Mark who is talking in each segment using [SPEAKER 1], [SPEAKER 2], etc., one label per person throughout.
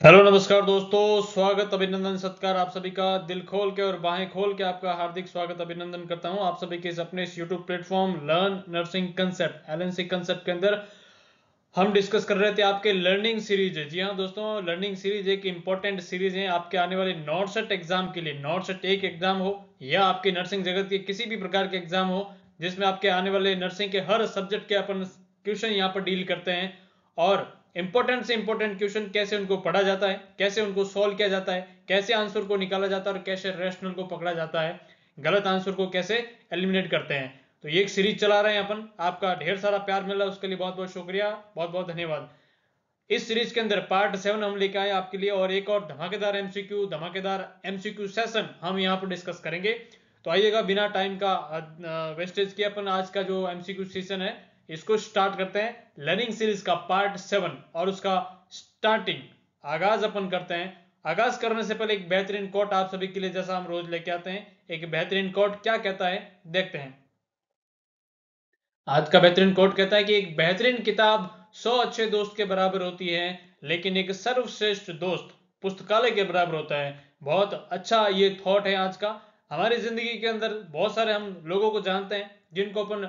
[SPEAKER 1] Hello नमस्कार दोस्तों, स्वागत अभिनंदन सत्कार आप सभी का दिल खोल के और बाहें खोल के आपका हार्दिक स्वागत अभिनंदन करता हूं आप सभी के इस अपने YouTube platform learn nursing concept LNC concept के अंदर हम डिस्कस कर रहे थे आपके लर्निंग सीरीज। जी हाँ दोस्तों, लर्निंग सीरीज एक इंपॉर्टेंट सीरीज है आपके आने वाले नॉर्सेट एग्जाम के लिए। नॉर्सेट एक एग्जाम हो या आपके नर्सिंग जगत के किसी भी प्रकार के एग्जाम हो जिसमें आपके आने वाले नर्सिंग के हर सब्जेक्ट के अपन क्वेश्चन यहाँ पर डील करते हैं और इंपॉर्टेंट से इंपॉर्टेंट क्वेश्चन कैसे उनको पढ़ा जाता है, कैसे उनको सॉल्व किया जाता है, कैसे आंसर को निकाला जाता है और कैसे रेशनल को पकड़ा जाता है, गलत आंसर को कैसे एलिमिनेट करते हैं। तो ये एक सीरीज चला रहे हैं अपन, आपका ढेर सारा प्यार मिला उसके लिए बहुत बहुत शुक्रिया, बहुत बहुत धन्यवाद। इस सीरीज के अंदर पार्ट 7 हम लेके आए आपके लिए और एक और धमाकेदार एमसीक्यू सेशन हम यहाँ पर डिस्कस करेंगे। तो आइएगा बिना टाइम का वेस्टेज किए अपन आज का जो एमसीक्यू सेशन है इसको स्टार्ट करते हैं। लर्निंग सीरीज का पार्ट 7 और उसका स्टार्टिंग आगाज अपन करते हैं। आगाज करने से पहले एक बेहतरीन कोट आप सभी के लिए जैसा हम रोज लेके आते हैं। एक बेहतरीन कोट क्या कहता है देखते हैं। आज का बेहतरीन कोट कहता है कि एक बेहतरीन किताब 100 अच्छे दोस्त के बराबर होती है, लेकिन एक सर्वश्रेष्ठ दोस्त पुस्तकालय के बराबर होता है। बहुत अच्छा ये थॉट है आज का। हमारी जिंदगी के अंदर बहुत सारे हम लोगों को जानते हैं जिनको अपन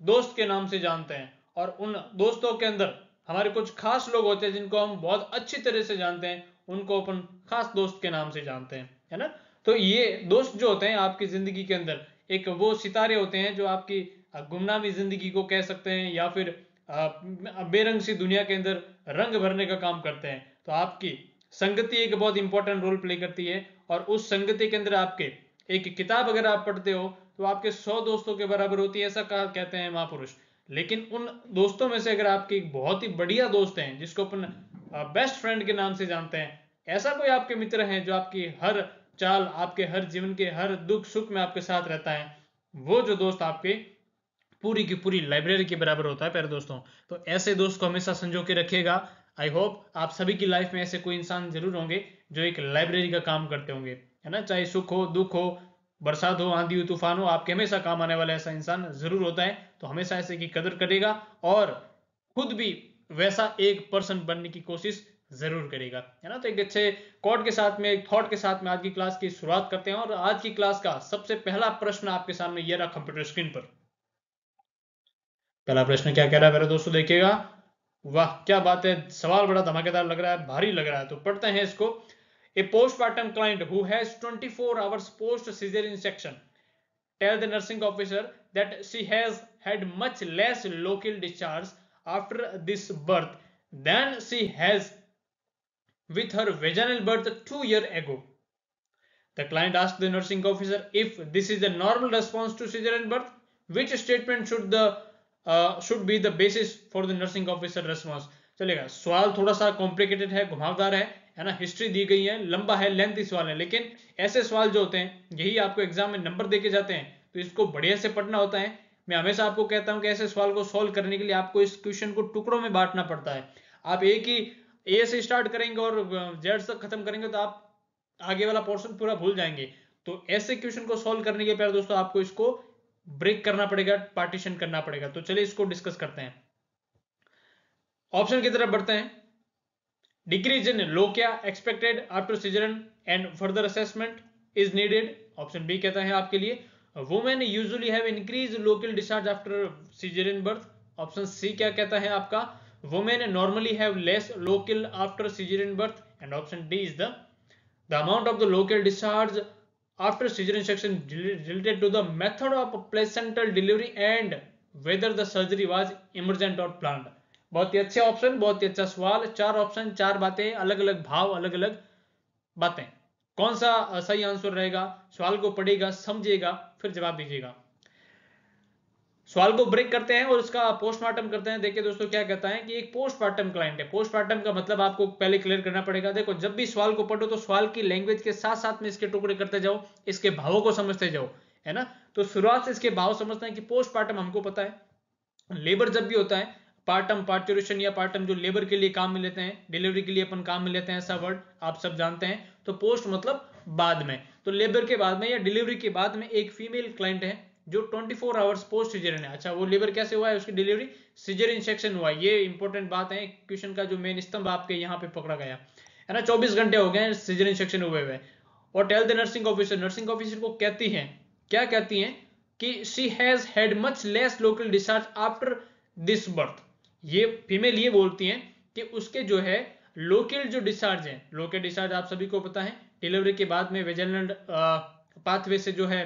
[SPEAKER 1] दोस्त के नाम से जानते हैं और उन दोस्तों के अंदर हमारे कुछ खास लोग होते हैं जिनको हम बहुत अच्छी तरह से जानते हैं, उनको अपन खास दोस्त के नाम से जानते हैं, है ना। तो ये दोस्त जो होते हैं आपकी जिंदगी के अंदर एक वो सितारे होते हैं जो आपकी गुमनामी जिंदगी को कह सकते हैं या फिर बेरंग सी दुनिया के अंदर रंग भरने का काम करते हैं। तो आपकी संगति एक बहुत इंपॉर्टेंट रोल प्ले करती है और उस संगति के अंदर आपके एक किताब अगर आप पढ़ते हो तो आपके 100 दोस्तों के बराबर होती है, ऐसा कहा कहते हैं महापुरुष। लेकिन उन दोस्तों में से अगर आपके एक बहुत ही बढ़िया दोस्त हैं जिसको अपन बेस्ट फ्रेंड के नाम से जानते हैं, ऐसा कोई आपके मित्र हैं जो आपकी हर चाल, आपके हर जीवन के हर दुख सुख में आपके साथ रहता है, वो जो दोस्त आपके पूरी की पूरी लाइब्रेरी के बराबर होता है प्यारे दोस्तों। तो ऐसे दोस्त को हमेशा संजो के रखिएगा। आई होप आप सभी की लाइफ में ऐसे कोई इंसान जरूर होंगे जो एक लाइब्रेरी का काम करते होंगे, है ना। चाहे सुख हो, दुख हो, बरसात हो, आंधी हो, तूफान हो, आपके हमेशा काम आने वाला ऐसा इंसान जरूर होता है। तो हमेशा ऐसे की कदर करेगा और खुद भी वैसा एक पर्सन बनने की कोशिश जरूर करेगा, है ना। तो एक अच्छे कोट के साथ में, एक थॉट के साथ में आज की क्लास की शुरुआत करते हैं और आज की क्लास का सबसे पहला प्रश्न आपके सामने ये रहा कंप्यूटर स्क्रीन पर। पहला प्रश्न क्या कह रहा है मेरे दोस्तों, देखिएगा। वाह क्या बात है, सवाल बड़ा धमाकेदार लग रहा है, भारी लग रहा है, तो पढ़ते हैं इसको। ए postpartum client who has 24 hours post cesarean section tell the nursing officer that she has had much less local discharge after this birth than she has with her vaginal birth 2 years ago. The client asked the nursing officer if this is a normal response to cesarean birth. Which statement should be the basis for the nursing officer response? चलेगा। सवाल थोड़ा सा complicated है, घुमावदार है ना। History दी गई है, लंबा है, लेंथी सवाल है, लेकिन ऐसे सवाल जो होते हैं यही आपको एग्जाम में नंबर देके जाते हैं, तो इसको बढ़िया से पढ़ना होता है। मैं हमेशा आपको कहता हूं कि ऐसे सवाल को सॉल्व करने के लिए आपको इस क्वेश्चन को टुकड़ों में बांटना पड़ता है। आप एक ही ए से स्टार्ट करेंगे और जेड तक खत्म करेंगे तो आप आगे वाला पोर्शन पूरा भूल जाएंगे। तो ऐसे क्वेश्चन को सॉल्व करने के प्यारे दोस्तों आपको इसको ब्रेक करना पड़ेगा, पार्टीशन करना पड़ेगा। तो चलिए इसको डिस्कस करते हैं। ऑप्शन की तरफ बढ़ते हैं। Decrease in lochia expected after caesarean and further assessment is needed. Option B कहता है आपके लिए women usually have increase local discharge after caesarean birth. Option C क्या कहता है आपका women normally have less local after caesarean birth and option D is the amount of the local discharge after cesarean section related to the method of placental delivery and whether the surgery was emergent or planned। बहुत ही अच्छे option, बहुत ही अच्छा सवाल। चार option, चार बातें, अलग अलग भाव, अलग अलग बातें। कौन सा सही आंसर रहेगा? सवाल को पढ़िएगा, समझिएगा, फिर जवाब दीजिएगा। सवाल को ब्रेक करते हैं और उसका पोस्टमार्टम करते हैं। देखिए दोस्तों क्या कहता है कि एक पोस्टमार्टम क्लाइंट है। पोस्टमार्टम का मतलब आपको पहले क्लियर करना पड़ेगा। देखो जब भी सवाल को पढ़ो तो सवाल की लैंग्वेज के साथ साथ में इसके टुकड़े करते जाओ, इसके भावों को समझते जाओ, है ना। तो शुरुआत से इसके भाव समझते हैं कि पोस्टमार्टम हमको पता है लेबर जब भी होता है, पार्टम, पार्चुरेशन या पार्टम जो लेबर के लिए काम में लेते हैं, डिलीवरी के लिए अपन काम में लेते हैं, ऐसा वर्ड आप सब जानते हैं। तो पोस्ट मतलब बाद में, तो लेबर के बाद में या डिलीवरी के बाद में एक फीमेल क्लाइंट है जो 24 आवर्स पोस्ट सिजेरियन है। अच्छा वो लेबर कैसे हुआ है, उसकी डिलीवरी सिजेरियन सेक्शन हुआ है। ये इंपॉर्टेंट बात है, क्वेश्चन का जो मेन स्तंभ आपके यहाँ पे पकड़ा गया। है ना, 24 घंटे हो गए सीजरियन सेक्शन हुए हुए, और टेल द नर्सिंग ऑफिसर को कहती हैं, क्या कहती हैं कि she has had much less local discharge after this birth. ये फीमेल ये बोलती हैं कि उसके जो है लोकल जो डिस्चार्ज है, लोकल डिस्चार्ज आप सभी को पता है डिलीवरी के बाद में वेजाइनल पाथवे से जो है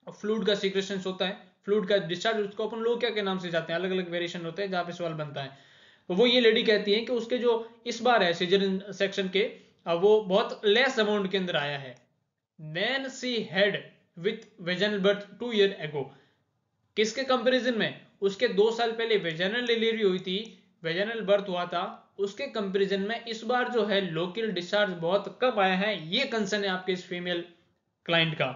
[SPEAKER 1] फ्लूइड का सीक्रेशन होता है, फ्लूइड का डिस्चार्ज, उसको अपन लोकिया के नाम से जाते हैं, अलग अलग वेरिएशन होते हैं जहां पे सवाल बनता है। तो वो ये लेडी कहती है कि उसके जो इस बार है सीजरियन सेक्शन के वो बहुत लेस अमाउंट के अंदर आया है then she had with vaginal birth 2 years ago। किसके कंपैरिजन में, उसके 2 साल पहले वेजाइनल डिलीवरी हुई थी, वेजाइनल बर्थ हुआ था, उसके कंपैरिजन में इस बार जो है लोकल डिस्चार्ज बहुत कम आया है। ये कंसर्न है आपके इस फीमेल क्लाइंट का।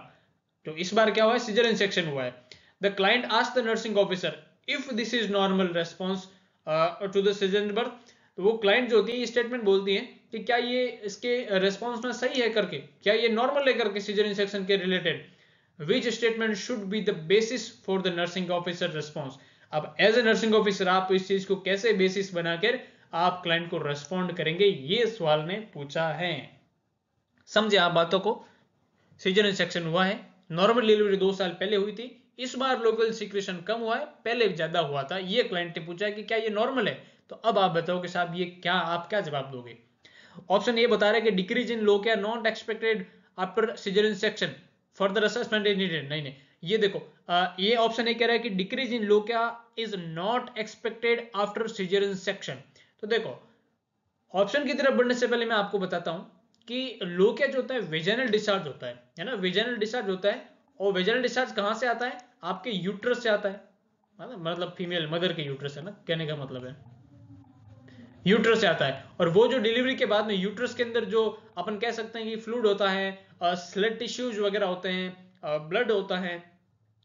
[SPEAKER 1] तो इस बार क्या हुआ है, सीजरियन सेक्शन हुआ है। The client asked the nursing officer if this is normal response to the caesarean birth. तो वो क्लाइंट जो होती है ये स्टेटमेंट बोलती है कि क्या ये इसके रेस्पॉन्स में सही है करके, क्या ये नॉर्मल है करके सीजरियन सेक्शन के related, which statement should be the basis for the nursing officer response। अब एज ए नर्सिंग ऑफिसर आप इस चीज को कैसे बेसिस बनाकर आप क्लाइंट को रेस्पॉन्ड करेंगे, ये सवाल ने पूछा है। समझे आप बातों को, सीजरियन सेक्शन हुआ है, नॉर्मल डिलीवरी 2 साल पहले हुई थी, इस बार लोकल सीक्रेशन कम हुआ है, पहले ज्यादा हुआ था, ये क्लाइंट ने पूछा है कि क्या ये नॉर्मल है। तो अब आप बताओ कि साहब ये क्या, आप क्या जवाब दोगे। ऑप्शन ए बता रहे हैं कि decrease in lochia not expected after caesarean section, further assessment is needed. नहीं नहीं, ये देखो ये ऑप्शन ए कह रहा है कि decrease in lochia is not expected after caesarean section. तो देखो ऑप्शन की तरफ बढ़ने से पहले मैं आपको बताता हूं कि लोकिया जो होता है वेजाइनल डिस्चार्ज होता है ना, वेजाइनल डिस्चार्ज होता है, और वेजाइनल डिस्चार्ज कहां से आता है, आपके यूट्रस से आता है, मतलब फीमेल मदर के यूट्रस है ना, कहने का मतलब है यूट्रस से आता है। और वो जो डिलीवरी के बाद में यूट्रस के अंदर जो अपन कह सकते हैं कि फ्लूइड होता है, स्लेट टिश्यूज वगैरह होते हैं, ब्लड होता है,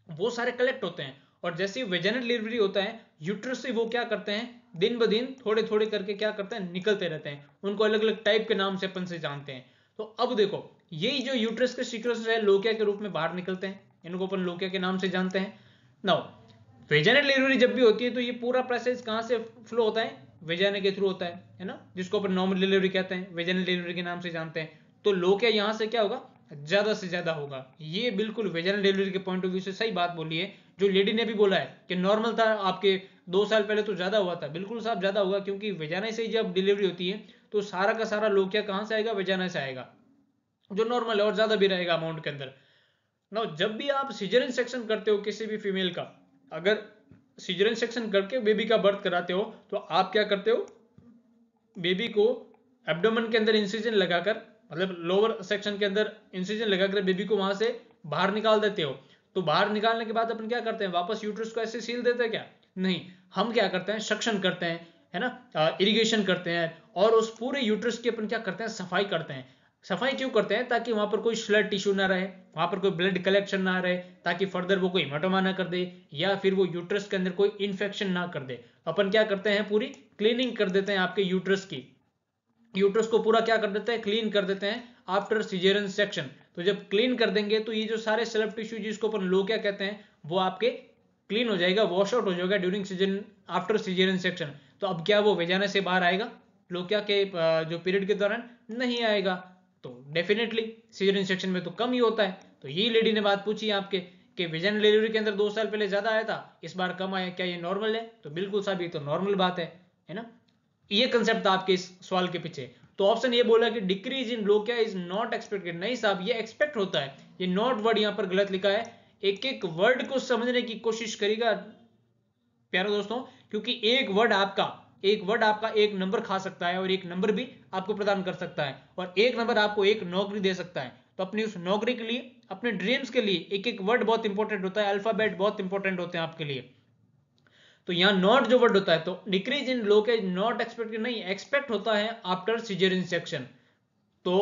[SPEAKER 1] वो सारे कलेक्ट होते हैं। और जैसे ही वेजाइनल डिलीवरी होता है यूट्रस से वो क्या करते हैं, दिन ब दिन थोड़े थोड़े करके क्या करते हैं, निकलते रहते हैं, उनको अलग अलग टाइप के नाम से अपन से जानते हैं। तो अब देखो यही जो यूट्रस के सीक्रेशन है लोकिया के रूप में बाहर निकलते हैं, इनको अपन लोकिया के नाम से जानते हैं। नाउ वेजाइनल डिलीवरी जब भी होती है तो ये पूरा प्रोसेस कहां से फ्लो होता है, वेजाइना के थ्रू होता है ना, जिसको अपन नॉर्मल डिलीवरी कहते हैं, वेजाइनल डिलीवरी के नाम से जानते हैं। तो लोकिया यहां से क्या होगा, ज्यादा से ज्यादा होगा। ये बिल्कुल वेजाइनल डिलीवरी के पॉइंट ऑफ व्यू से सही बात बोली है, जो लेडी ने भी बोला है कि नॉर्मल था आपके 2 साल पहले तो ज्यादा हुआ था, बिल्कुल साहब ज्यादा हुआ, क्योंकि वेजाइना से जब डिलीवरी होती है तो सारा का सारा लोकिया कहां से आएगा, वेजाइना से आएगा, जो नॉर्मल है, और ज्यादा भी रहेगा अमाउंट के अंदर। ना जब भी आप सीजरियन सेक्शन करते हो किसी भी फीमेल का, अगर सीजरियन सेक्शन करके बेबी का बर्थ कराते हो तो आप क्या करते हो, बेबी को एब्डोमेन के अंदर इंसिजन लगाकर, मतलब लोअर सेक्शन के अंदर इंसिजन लगाकर बेबी को वहां से बाहर निकाल देते हो। तो बाहर निकालने के बाद अपन क्या करते हैं, वापस यूट्रस को ऐसे सील देते हैं क्या, नहीं, हम क्या करते हैं, सक्शन करते हैं, है ना, इरिगेशन करते हैं, और उस पूरे यूट्रस की अपन क्या करते हैं, सफाई करते हैं। सफाई क्यों करते हैं, ताकि वहां पर कोई स्लड टिश्यू ना रहे, वहां पर कोई ब्लड कलेक्शन ना रहे, ताकि फर्दर वो कोई हेमाटोमा ना कर दे, या फिर वो यूट्रस के अंदर कोई इन्फेक्शन ना कर दे। अपन क्या करते हैं, पूरी क्लीनिंग कर देते हैं आपके यूट्रस की, यूट्रस को पूरा क्या कर देते हैं, क्लीन कर देते हैं आफ्टर सीजरियन सेक्शन। तो जब क्लीन कर देंगे तो ये जो सारे सेल्फ टिश्यू जिसको अपन लोकिया कहते हैं वो आपके क्लीन हो जाएगा, वॉश आउट हो जाएगा during season after caesarean section. तो अब क्या वो वेजाना से बाहर आएगा लोकिया के जो पीरियड के दौरान, नहीं आएगा। तो डेफिनेटली सीजरियन सेक्शन में तो कम ही होता है। तो ये लेडी ने बात पूछी आपके कि वेजाइनल डिलीवरी के अंदर 2 साल पहले ज्यादा आया था, इस बार कम आया, क्या ये नॉर्मल है। तो बिल्कुल साहब ये तो नॉर्मल बात है ना। ये कंसेप्ट था आपके इस सवाल के पीछे। तो ऑप्शन ये बोला कि decrease in lochia is not expected, नहीं साहब ये एक्सपेक्ट होता है। ये नॉट वर्ड यहां पर गलत लिखा है, एक एक वर्ड को समझने की कोशिश करेगा प्यारे दोस्तों, क्योंकि एक वर्ड आपका एक नंबर खा सकता है, और एक नंबर भी आपको प्रदान कर सकता है, और एक नंबर आपको एक नौकरी दे सकता है। तो अपनी उस नौकरी के लिए, अपने ड्रीम्स के लिए एक एक वर्ड बहुत इंपॉर्टेंट होता है, अल्फाबेट बहुत इंपॉर्टेंट होते हैं आपके लिए। तो यहां नॉट जो वर्ड होता है, तो डिक्रीज इन लोकेज नॉट एक्सपेक्टेड नहीं, एक्सपेक्ट होता है आफ्टर सीजरियन सेक्शन। तो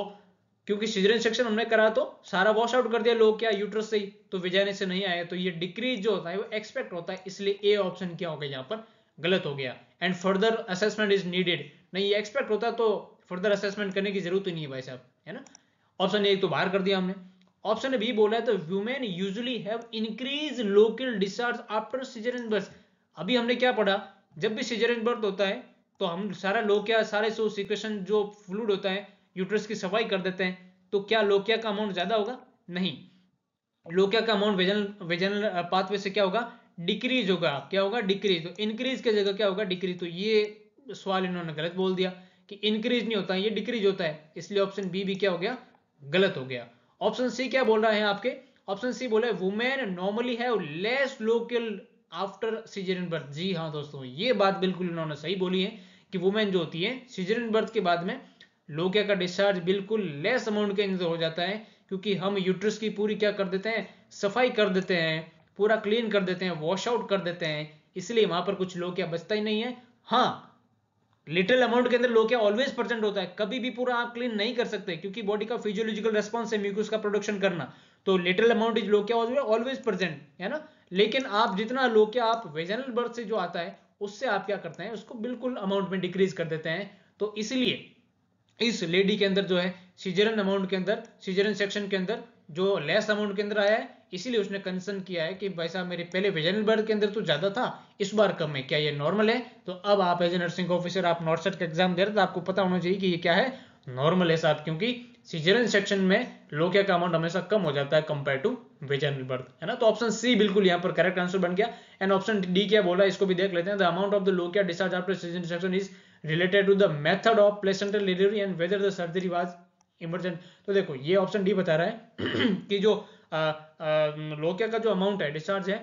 [SPEAKER 1] क्योंकि सीजरियन सेक्शन हमने करा तो सारा वॉश आउट कर दिया लोग क्या यूट्रस से ही, तो विजाइना से नहीं आया, तो ये डिक्रीज जो होता है वो एक्सपेक्ट होता है, इसलिए ए ऑप्शन क्या हो गया यहां पर गलत हो गया। And further assessment is needed, नहीं ये एक्सपेक्ट होता तो फर्दर असेसमेंट करने की जरूरत ही नहीं है भाई साहब, है ना। ऑप्शन ए तो बाहर कर दिया हमने। ऑप्शन बी बोला है तो women usually have increase local discharge after caesarean birth. अभी हमने क्या पढ़ा, जब भी सीजरियन बर्थ होता है तो हम सारा लोग क्या, सारे सो सीक्रेशन जो फ्लूइड होता है यूट्रस की सफाई कर देते हैं, तो क्या लोकिया का अमाउंट ज्यादा होगा? नहीं, लोकिया का अमाउंट वेजनल पाथवे से क्या होगा? डिक्रीज होगा। क्या होगा? डिक्रीज। तो इंक्रीज की जगह क्या होगा? डिक्रीज। तो ये सवाल इन्होंने गलत बोल दिया कि इंक्रीज नहीं होता, ये डिक्रीज होता है, इसलिए ऑप्शन बी भी क्या हो गया? गलत हो गया। ऑप्शन सी क्या बोल रहा है आपके? ऑप्शन सी बोला है women normally have less local after caesarean birth. जी हाँ दोस्तों, ये बात बिल्कुल इन्होंने सही बोली है कि वुमेन जो होती है सिजेरियन बर्थ के बाद में लोकिया का डिस्चार्ज बिल्कुल लेस अमाउंट के अंदर हो जाता है, क्योंकि हम यूट्रस की पूरी क्या कर देते हैं? सफाई कर देते हैं, पूरा क्लीन कर देते हैं, वॉश आउट कर देते हैं, इसलिए वहां पर कुछ लोकिया बचता ही नहीं है। हाँ, लिटिल अमाउंट के अंदर लोकिया ऑलवेज प्रेजेंट होता है, कभी भी पूरा आप क्लीन नहीं कर सकते, क्योंकि बॉडी का फिजियोलॉजिकल रेस्पॉन्स है म्यूकस का प्रोडक्शन करना। तो little amount is lochia always present, है ना। लेकिन आप जितना लोकिया आप वेजाइनल बर्थ से जो आता है उससे आप क्या करते हैं? उसको बिल्कुल अमाउंट में डिक्रीज कर देते हैं। तो इसलिए इस लेडी के अंदर जो है सीजरन अमाउंट के अंदर, सीजरन सेक्शन के अंदर जो लेस अमाउंट के अंदर आया है, इसीलिए उसने कंसर्न किया है कि भाई साहब मेरे पहले वेजाइनल बर्थ के अंदर तो ज्यादा था, इस बार कम है, क्या ये नॉर्मल है? तो अब आप एज ए नर्सिंग ऑफिसर आप नॉर्थ सेट का एग्जाम दे रहे तो आपको पता होना चाहिए कि ये क्या है? नॉर्मल है साहब, क्योंकि सीजरन सेक्शन में लोकिया का अमाउंट हमेशा कम हो जाता है कंपेयर टू वेजाइनल बर्थ, है ना। तो ऑप्शन सी बिल्कुल यहाँ पर करेक्ट आंसर बन गया। एंड ऑप्शन डी क्या बोला, इसको भी देख लेते हैं। The amount of the lochia discharge after caesarean section is related to the method of placental delivery and whether the surgery was emergent। तो देखो ये ऑप्शन डी बता रहा है कि जो लोकिया का जो अमाउंट है डिस्चार्ज है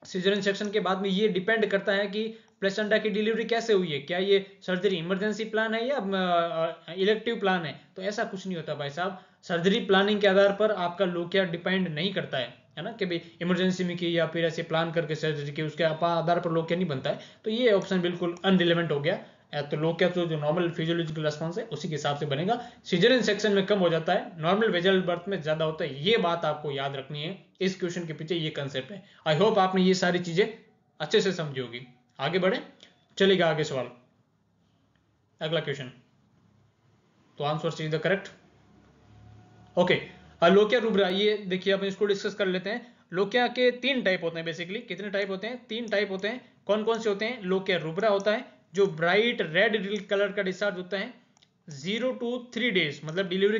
[SPEAKER 1] सिजरन सेक्शन के बाद में, ये डिपेंड करता है कि प्लेसेंटा की डिलीवरी कैसे हुई है, क्या ये सर्जरी इमरजेंसी प्लान है या इलेक्टिव प्लान है। तो ऐसा कुछ नहीं होता भाई साहब, सर्जरी प्लानिंग के आधार पर आपका लोकिया डिपेंड नहीं करता है ना, कि भाई इमरजेंसी में की या फिर ऐसे प्लान करके सर्जरी की, उसके आधार पर लोकिया नहीं बनता है। तो ये ऑप्शन बिल्कुल अनरिलेवेंट हो गया। तो लोकिया तो जो नॉर्मल फिजियोलॉजिकल रिस्पांस है उसी के हिसाब से बनेगा। सिजरन सेक्शन में कम हो जाता है, नॉर्मल वेजाइनल बर्थ में ज्यादा होता है, ये बात आपको याद रखनी है। इस क्वेश्चन के पीछे ये कंसेप्ट है। आई होप आपने ये सारी चीजें अच्छे से समझी होगी। आगे बढ़े, चलेगा आगे सवाल, अगला क्वेश्चन। तो answer is the correct. Okay, lochia rubra, ये देखिए अपन इसको डिस्कस कर लेते हैं। लोकिया के 3 टाइप होते हैं बेसिकली। कितने टाइप होते हैं? 3 टाइप होते हैं। कौन कौन से होते हैं? लोकिया रुब्रा होता है जो ब्राइट रेड कलर का डिस्चार्ज होता है 0 to 3 डेज, मतलब डिलीवरी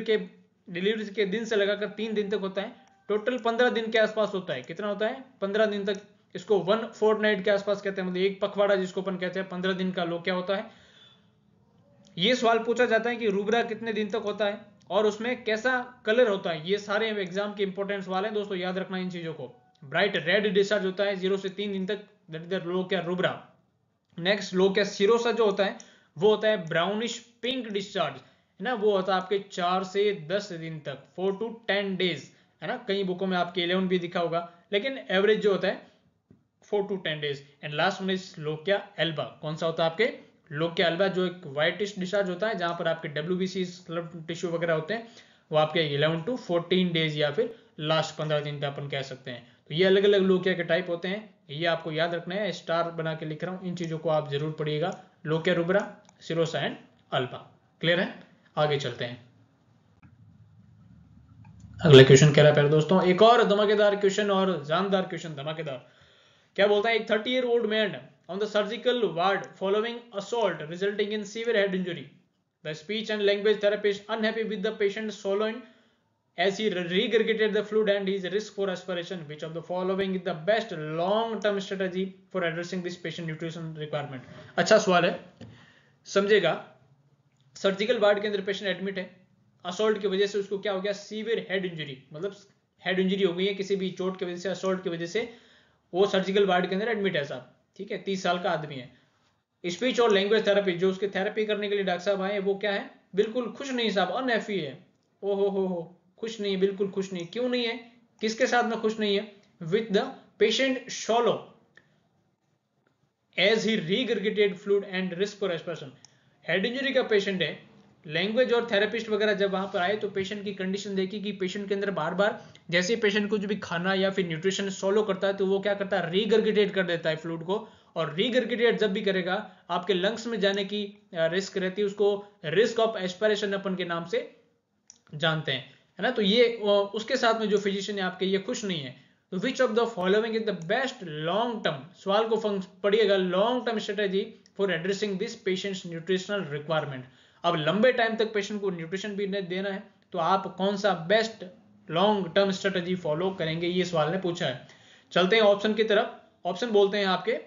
[SPEAKER 1] के दिन से लगाकर 3 दिन तक होता है। टोटल 15 दिन के आसपास होता है। कितना होता है? 15 दिन तक। इसको 1 फोर्टनाइट के आसपास कहते हैं, मतलब एक पखवाड़ा जिसको अपन कहते हैं, 15 दिन का लोकिया होता है। ये सवाल पूछा जाता है कि रुब्रा कितने दिन तक होता है और उसमें कैसा कलर होता है। ये सारे एग्जाम के इंपॉर्टेंट सवाल हैं दोस्तों, याद रखना इन चीजों को। ब्राइट रेड डिस्चार्ज होता है 0 से 3 दिन तक, that is the lochia rubra. Next lochia serosa जो होता है वो होता है ब्राउनिश पिंक डिस्चार्ज, है ना, वो होता है आपके 4 से 10 दिन तक, 4 to 10 डेज, है ना। कई बुकों में आपके 11 भी दिखा होगा, लेकिन एवरेज जो होता है 4 to 10 days. And last one is lochia Elba. कौन सा होता है आपके? लोकिया एल्बा, जो एक व्हाइटिश डिस्चार्ज होता है जहां पर आपके WBC टिश्यू वगैरह होते हैं, वो आपके 11 to 14 डेज या फिर लास्ट 15 दिन का अपन कह सकते हैं। तो ये अलग अलग लोकिया के टाइप होते हैं, ये आपको याद रखना है। स्टार बना के लिख रहा हूं, इन चीजों को आप जरूर पढ़िएगा। Lochia rubra, serosa and alba. Clear है? आगे चलते हैं। अगला क्वेश्चन कह रहा है प्यारे दोस्तों, एक और धमाकेदार क्वेश्चन और जानदार क्वेश्चन, धमाकेदार। क्या बोलता है? एक 30-year-old man on the surgical ward following assault resulting in severe head injury. The speech and language therapist unhappy with the patient swallowing as he regurgitated the fluid and his risk for aspiration. Which of the following is the best long-term strategy for addressing this patient nutrition requirement? अच्छा सवाल है, समझेगा। Surgical ward के अंदर patient admit है, assault की वजह से उसको क्या हो गया? सीवियर हेड इंजरी, मतलब हेड इंजरी हो गई है किसी भी चोट की वजह से, असॉल्ट की वजह से। वो सर्जिकल वार्ड के अंदर एडमिट है साहब, ठीक है, 30 साल का आदमी है। स्पीच और लैंग्वेज थेरेपी, जो उसके थेरेपी करने के लिए डॉक्टर साहब आए, वो क्या है? बिल्कुल खुश नहीं साहब, अनहैप्पी है। ओ हो, खुश नहीं, बिल्कुल खुश नहीं। क्यों नहीं है? किसके साथ में खुश नहीं है? With the patient shallow as he regurgitated fluid and risk for expression. Head injury का पेशेंट है, लैंग्वेज और थेरेपिस्ट वगैरह जब वहां पर आए तो पेशेंट की कंडीशन देखी कि पेशेंट के अंदर बार बार जैसे पेशेंट कुछ भी खाना या फिर न्यूट्रिशन सोलो करता है तो वो क्या करता है? रीगर्गिटेट कर देता है फ्लूइड को, और रीगर्गिटेट जब भी करेगा आपके लंग्स में जाने की रिस्क रहती है, उसको रिस्क ऑफ एस्पिरेशन अपन के नाम से जानते हैं, है ना। तो ये उसके साथ में जो फिजिशियन है आपके, ये खुश नहीं है। तो which of the following is the best long term, सवाल को पढ़िएगा, long term strategy for addressing this patients nutritional requirement. अब लंबे टाइम तक पेशेंट को न्यूट्रिशन भी देना है तो आप कौन सा best long term strategy follow करेंगे, ये सवाल ने पूछा है। चलते हैं ऑप्शन की तरफ। ऑप्शन बोलते हैं आपके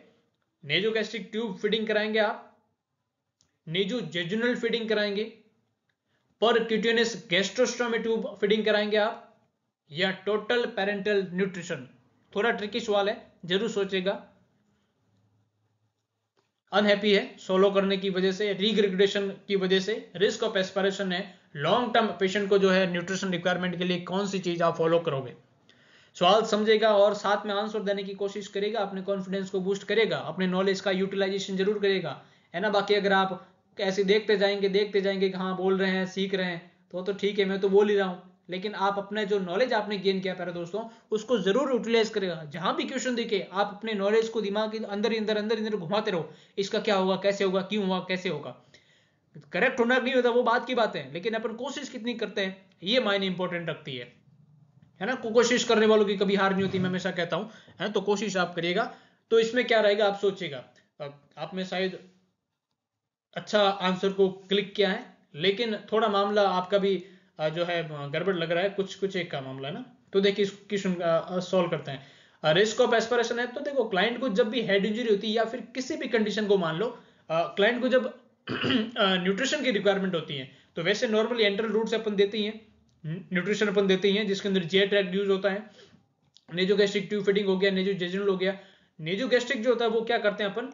[SPEAKER 1] नेजोगैस्ट्रिक ट्यूब फीडिंग कराएंगे आप, नेजोजेजुनल फीडिंग कराएंगे, परक्यूटेनियस गैस्ट्रोस्टोमी ट्यूब फीडिंग कराएंगे आप, या टोटल पेरेंटल न्यूट्रिशन। थोड़ा ट्रिकी सवाल है, जरूर सोचेगा। अनहैप्पी है सोलो करने की वजह से, रीग्रेगुलेशन की वजह से, रिस्क ऑफ एस्पिरेशन है, लॉन्ग टर्म पेशेंट को जो है न्यूट्रिशन रिक्वायरमेंट के लिए कौन सी चीज आप फॉलो करोगे। सवाल समझेगा और साथ में आंसर देने की कोशिश करेगा, अपने कॉन्फिडेंस को बूस्ट करेगा, अपने नॉलेज का यूटिलाइजेशन जरूर करेगा, है ना। बाकी अगर आप ऐसे देखते जाएंगे कि हाँ बोल रहे हैं सीख रहे हैं तो ठीक है, मैं तो बोल ही रहा हूँ, लेकिन आप अपने जो नॉलेज आपने गेन किया प्यारे दोस्तों उसको जरूर यूटिलाइज करेगा। जहां भी क्वेश्चन दिखे आप अपने नॉलेज को दिमाग के अंदर ही अंदर घुमाते रहो, इसका क्या होगा, कैसे होगा, क्यों हुआ, कैसे होगा। करेक्ट होना नहीं होता वो बात की बात है, लेकिन अपन कोशिश कितनी करते हैं ये मायने इंपॉर्टेंट रखती है ना। कोशिश करने वालों की कभी हार नहीं होती, मैं हमेशा कहता हूं, है तो कोशिश आप करिएगा। तो इसमें क्या रहेगा आप सोचिएगा। आप में शायद अच्छा आंसर को क्लिक किया है, लेकिन थोड़ा मामला आपका भी जो है गड़बड़ लग रहा है, कुछ एक का मामला है ना। तो देखिए क्वेश्चन सॉल्व करते हैं। रिस्क ऑफ एस्पिरेशन है तो देखो, क्लाइंट को जब भी हेड इंजरी होती है या फिर किसी भी कंडीशन को मान लो, क्लाइंट को जब न्यूट्रिशन की रिक्वायरमेंट होती है तो वैसे नॉर्मली एंट्रल रूट से अपन देते ही हैं, न्यूट्रिशन अपन देते ही हैं, जिसके अंदर जे ट्रैक्ट यूज होता है। नेजोगैस्ट्रिक ट्यूब फीडिंग हो गया, नेजोजेजुनल हो गया। नेजोगैस्ट्रिक जो होता है वो क्या करते हैं अपन,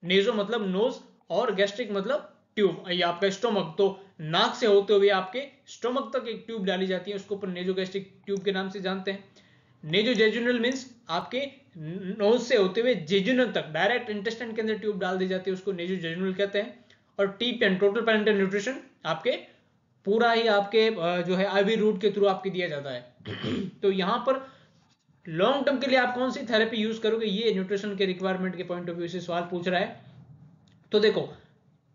[SPEAKER 1] नेजो मतलब नोज और गैस्ट्रिक मतलब ट्यूब, ये आपका स्टोमक, तो नाक से होते हुए आपके स्टोमक तक एक ट्यूब डाली जाती है, उसको अपन नेजोगैस्ट्रिक ट्यूब के नाम से जानते हैं। नेजोजेजुनल मींस आपके नोज से होते हुए जेजुनल तक डायरेक्ट इंटेस्टाइन के अंदर ट्यूब डाल दी जाती है, उसको नेजोजेजुनल कहते हैं। और टीपीएन टोटल पेरेंटल न्यूट्रिशन आपके पूरा ही आपके जो है आईवी रूट के थ्रू आपके दिया जाता है। तो यहां पर लॉन्ग टर्म के लिए आप कौन सी थेरेपी यूज करोगे, ये न्यूट्रिशन के रिक्वायरमेंट के पॉइंट ऑफ व्यू से सवाल पूछ रहा है। तो देखो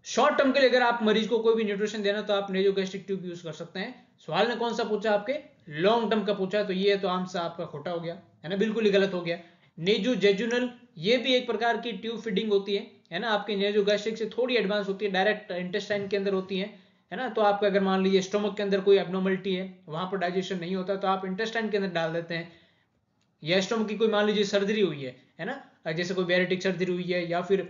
[SPEAKER 1] शॉर्ट टर्म के लिए अगर आप मरीज को कोई भी न्यूट्रिशन देना तो आप नेजोगैस्ट्रिक ट्यूब यूज कर सकते हैं। सवाल ने कौन सा पूछा आपके, लॉन्ग टर्म का पूछा, तो ये तो आंसर आपका खोटा हो गया, है ना, बिल्कुल ही गलत हो गया। नेजोजेजुनल ये भी एक प्रकार की ट्यूब फीडिंग होती है ना, आपके नेजोगैस्ट्रिक से थोड़ी एडवांस होती है, डायरेक्ट इंटेस्टाइन के अंदर होती है ना। तो आपका अगर मान लीजिए स्टोमक के अंदर कोई एबनॉर्मलिटी है, वहां पर डाइजेशन नहीं होता, तो आप इंटेस्टाइन के अंदर डाल देते हैं। या स्टोमक की कोई मान लीजिए सर्जरी हुई है ना, जैसे कोई बैरेटिक सर्जरी हुई है या फिर